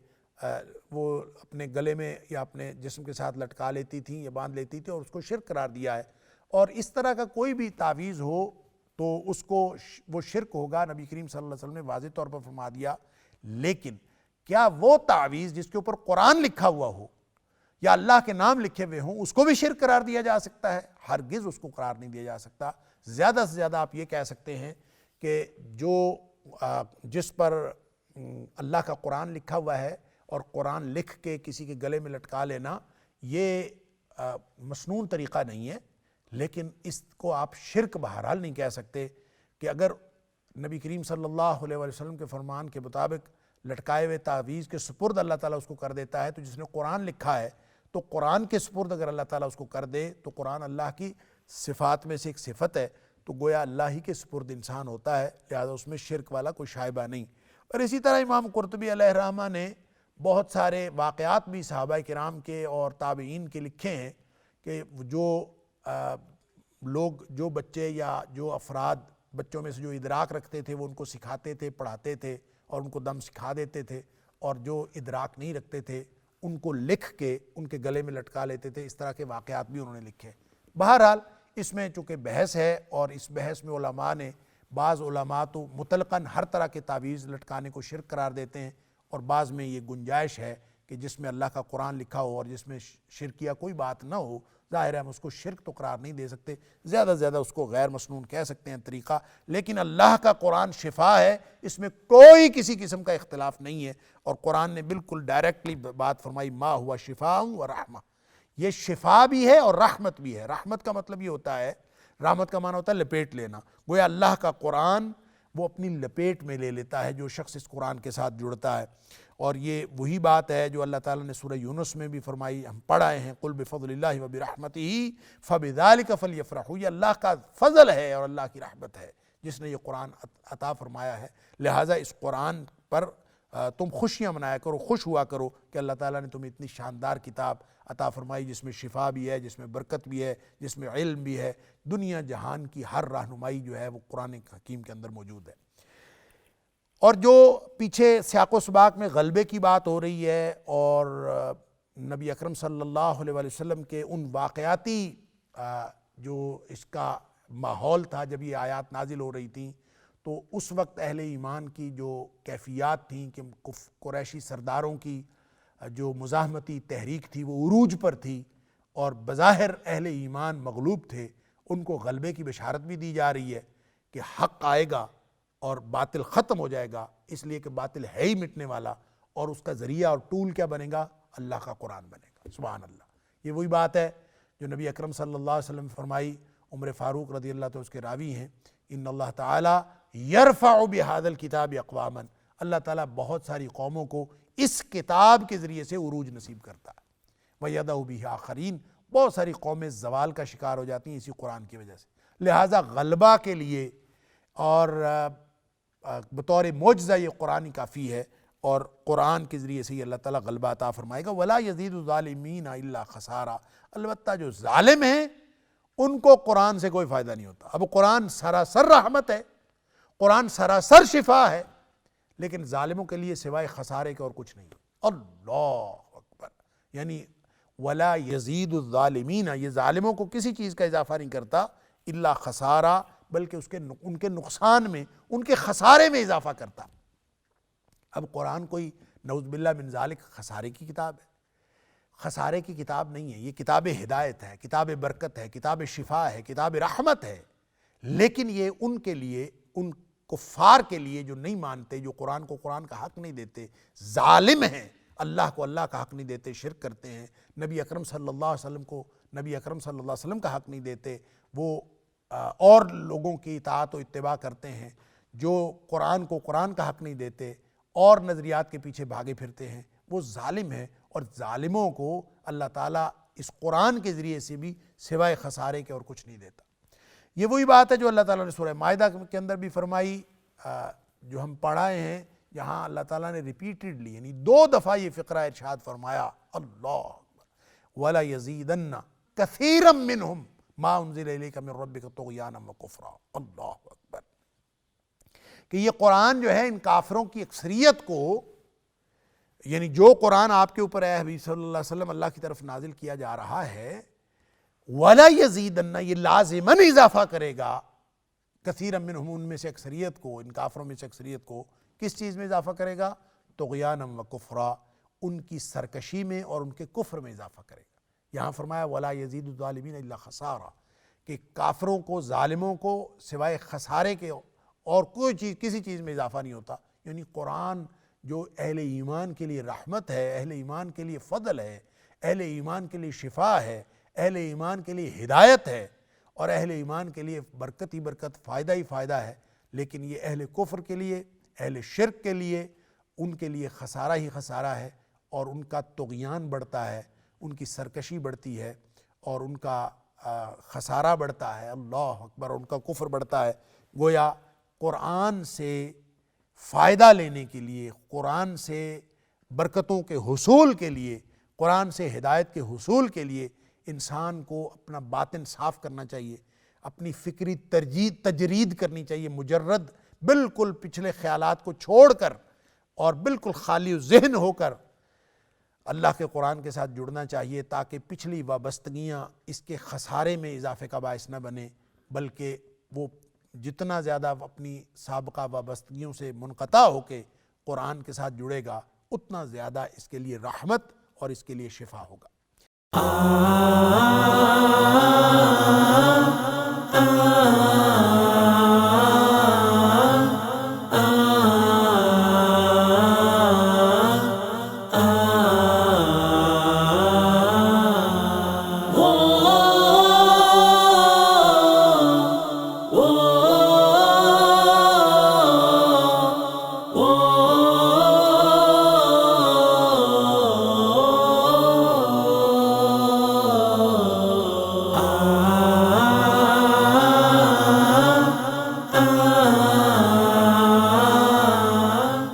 وہ اپنے گلے میں یا اپنے جسم کے ساتھ لٹکا لیتی تھیں یا باندھ لیتی تھیں، اور اس کو شرک قرار دیا ہے۔ اور اس طرح کا کوئی بھی تعویذ ہو تو اس کو وہ شرک ہوگا، نبی کریم صلی اللہ علیہ وسلم نے واضح طور پر فرما دیا۔ لیکن کیا وہ تعویذ جس کے اوپر قرآن لکھا ہوا ہو یا اللہ کے نام لکھے ہوئے ہوں اس کو بھی شرک قرار دیا جا سکتا ہے؟ ہرگز اس کو قرار نہیں دیا جا سکتا۔ زیادہ سے زیادہ آپ یہ کہہ سکتے ہیں کہ جس پر اللہ کا قرآن لکھا ہوا ہے اور قرآن لکھ کے کسی کے گلے میں لٹکا لینا یہ مسنون طریقہ نہیں ہے، لیکن اس کو آپ شرک بہرحال نہیں کہہ سکتے کہ اگر نبی کریم صلی اللہ علیہ وسلم کے فرمان کے مطابق لٹکائے ہوئے تعویذ کے سپرد اللہ تعالیٰ اس کو کر دیتا ہے، تو جس نے قرآن لکھا ہے تو قرآن کے سپرد اگر اللہ تعالیٰ اس کو کر دے تو قرآن اللہ کی صفات میں سے ایک صفت ہے، تو گویا اللہ ہی کے سپرد انسان ہوتا ہے، لہذا اس میں شرک والا کوئی شائبہ نہیں۔ اور اسی طرح امام قرطبی علیہ الرحمہ نے بہت سارے واقعات بھی صحابہ کرام کے اور تابعین کے لکھے ہیں کہ جو لوگ، جو بچے یا جو افراد بچوں میں سے جو ادراک رکھتے تھے وہ ان کو سکھاتے تھے، پڑھاتے تھے اور ان کو دم سکھا دیتے تھے، اور جو ادراک نہیں رکھتے تھے ان کو لکھ کے ان کے گلے میں لٹکا لیتے تھے۔ اس طرح کے واقعات بھی انہوں نے لکھے۔ بہرحال اس میں چونکہ بحث ہے، اور اس بحث میں علماء نے، بعض علماء تو مطلقاً ہر طرح کے تعویذ لٹکانے کو شرک قرار دیتے ہیں، اور بعض میں یہ گنجائش ہے کہ جس میں اللہ کا قرآن لکھا ہو اور جس میں شرکیہ کوئی بات نہ ہو، ظاہر ہے ہم اس کو شرک تو قرار نہیں دے سکتے، زیادہ سے زیادہ اس کو غیر مسنون کہہ سکتے ہیں طریقہ، لیکن اللہ کا قرآن شفا ہے، اس میں کوئی کسی قسم کا اختلاف نہیں ہے۔ اور قرآن نے بالکل ڈائریکٹلی بات فرمائی، ما ہوا شفاء و رحمہ، یہ شفا بھی ہے اور رحمت بھی ہے۔ رحمت کا مطلب یہ ہوتا ہے، رحمت کا معنی ہوتا ہے لپیٹ لینا، گویا اللہ کا قرآن وہ اپنی لپیٹ میں لے لیتا ہے جو شخص اس قرآن کے ساتھ جڑتا ہے۔ اور یہ وہی بات ہے جو اللہ تعالیٰ نے سورہ یونس میں بھی فرمائی، ہم پڑھ آئے ہیں، قل بفضل اللہ وبرحمتہ فبذلک فلیفرحوا، یہ اللہ کا فضل ہے اور اللہ کی رحمت ہے جس نے یہ قرآن عطا فرمایا ہے، لہٰذا اس قرآن پر تم خوشیاں منایا کرو، خوش ہوا کرو کہ اللہ تعالیٰ نے تمہیں اتنی شاندار کتاب عطا فرمائی جس میں شفا بھی ہے، جس میں برکت بھی ہے، جس میں علم بھی ہے، دنیا جہان کی ہر رہنمائی جو ہے وہ قرآن حکیم کے اندر موجود ہے۔ اور جو پیچھے سیاق و سباق میں غلبے کی بات ہو رہی ہے اور نبی اکرم صلی اللہ علیہ وسلم کے ان واقعاتی جو اس کا ماحول تھا جب یہ آیات نازل ہو رہی تھیں، تو اس وقت اہل ایمان کی جو کیفیات تھیں کہ قریشی سرداروں کی جو مزاحمتی تحریک تھی وہ عروج پر تھی، اور بظاہر اہل ایمان مغلوب تھے، ان کو غلبے کی بشارت بھی دی جا رہی ہے کہ حق آئے گا اور باطل ختم ہو جائے گا، اس لیے کہ باطل ہے ہی مٹنے والا، اور اس کا ذریعہ اور ٹول کیا بنے گا؟ اللہ کا قرآن بنے گا۔ سبحان اللہ، یہ وہی بات ہے جو نبی اکرم صلی اللہ علیہ وسلم فرمائی، عمر فاروق رضی اللہ تو اس کے راوی ہیں، ان اللہ تعالی یرفع بہذا الکتاب اقواما، اللہ تعالیٰ بہت ساری قوموں کو اس کتاب کے ذریعے سے عروج نصیب کرتا ہے۔ وَيَدَعُ بِهِ آخَرِينَ، بہت ساری قومیں زوال کا شکار ہو جاتی ہیں اسی قرآن کی وجہ سے۔ لہٰذا غلبہ کے لیے اور بطور معجزہ یہ قرآن ہی کافی ہے، اور قرآن کے ذریعے سے یہ اللہ تعالیٰ غلبہ عطا فرمائے گا۔ وَلَا يَزِيدُ الظَّالِمِينَ إِلَّا خَسَارًا، البتہ جو ظالم ہیں ان کو قرآن سے کوئی فائدہ نہیں ہوتا۔ اب قرآن سراسر رحمت ہے، قرآن سراسر شفا ہے، لیکن ظالموں کے لیے سوائے خسارے کے اور کچھ نہیں۔ اللہ اکبر، یعنی وَلَا يَزِيدُ الظَّالِمِينَ، یہ ظالموں کو کسی چیز کا اضافہ نہیں کرتا، الا خسارہ، بلکہ ان کے نقصان میں، ان کے خسارے میں اضافہ کرتا۔ اب قرآن کوئی نعوذ باللہ من ذالک خسارے کی کتاب ہے؟ خسارے کی کتاب نہیں ہے، یہ کتاب ہدایت ہے، کتاب برکت ہے، کتاب شفا ہے، کتاب رحمت ہے۔ لیکن یہ ان کے لیے، ان کفار کے لیے جو نہیں مانتے، جو قرآن کو قرآن کا حق نہیں دیتے، ظالم ہیں، اللہ کو اللہ کا حق نہیں دیتے، شرک کرتے ہیں، نبی اکرم صلی اللہ علیہ وسلم کو نبی اکرم صلی اللہ علیہ وسلم کا حق نہیں دیتے، وہ اور لوگوں کی اطاعت و اتباع کرتے ہیں، جو قرآن کو قرآن کا حق نہیں دیتے اور نظریات کے پیچھے بھاگے پھرتے ہیں، وہ ظالم ہے۔ اور ظالموں کو اللہ تعالیٰ اس قرآن کے ذریعے سے بھی سوائے خسارے کے اور کچھ نہیں دیتا۔ یہ وہی بات ہے جو اللہ تعالیٰ نے سورہ مائدہ کے اندر بھی فرمائی، جو ہم پڑھائے ہیں، یہاں اللہ تعالیٰ نے ریپیٹڈلی، یعنی 2 دفعہ یہ فقرہ ارشاد فرمایا، اللہ وَلَا يَزِيدَنَّ كَثِيرًا مِّنْهُمْ مَا أُنزِلَ إِلَيْكَ مِن رَبِّكَ طُغْيَانًا وَكُفْرًا۔ اللہ اکبر، کہ یہ قرآن جو ہے ان کافروں کی اکثریت کو، یعنی جو قرآن آپ کے اوپر اے حبیب صلی اللہ علیہ وسلم اللہ کی طرف نازل کیا جا رہا ہے، وَلَا يَزِيدَنَّ، یہ لازماً اضافہ کرے گا، کثیرا منہم، ان میں سے اکثریت کو، ان کافروں میں سے اکثریت کو کس چیز میں اضافہ کرے گا؟ طغیانا و کفرا، ان کی سرکشی میں اور ان کے کفر میں اضافہ کرے گا۔ یہاں فرمایا وَلَا يَزِيدُ الظَّالِمِينَ إِلَّا خَسَارًا، کہ کافروں کو، ظالموں کو سوائے خسارے کے اور کوئی چیز، کسی چیز میں اضافہ نہیں ہوتا۔ یعنی قرآن جو اہل ایمان کے لیے رحمت ہے، اہل ایمان کے لیے فضل ہے، اہل ایمان کے لیے شفا ہے، اہل ایمان کے لیے ہدایت ہے، اور اہل ایمان کے لیے برکت ہی برکت، فائدہ ہی فائدہ ہے، لیکن یہ اہل کفر کے لیے، اہل شرک کے لیے، ان کے لیے خسارہ ہی خسارہ ہے، اور ان کا طغیان بڑھتا ہے، ان کی سرکشی بڑھتی ہے، اور ان کا خسارہ بڑھتا ہے، اللہ اکبر، ان کا کفر بڑھتا ہے۔ گویا قرآن سے فائدہ لینے کے لیے، قرآن سے برکتوں کے حصول کے لیے، قرآن سے ہدایت کے حصول کے لیے انسان کو اپنا باطن صاف کرنا چاہیے، اپنی فکری تجرید کرنی چاہیے، مجرد، بالکل پچھلے خیالات کو چھوڑ کر اور بالکل خالی ذہن ہو کر اللہ کے قرآن کے ساتھ جڑنا چاہیے، تاکہ پچھلی وابستگیاں اس کے خسارے میں اضافے کا باعث نہ بنے، بلکہ وہ جتنا زیادہ اپنی سابقہ وابستگیوں سے منقطع ہو کے قرآن کے ساتھ جڑے گا، اتنا زیادہ اس کے لیے رحمت اور اس کے لیے شفا ہوگا۔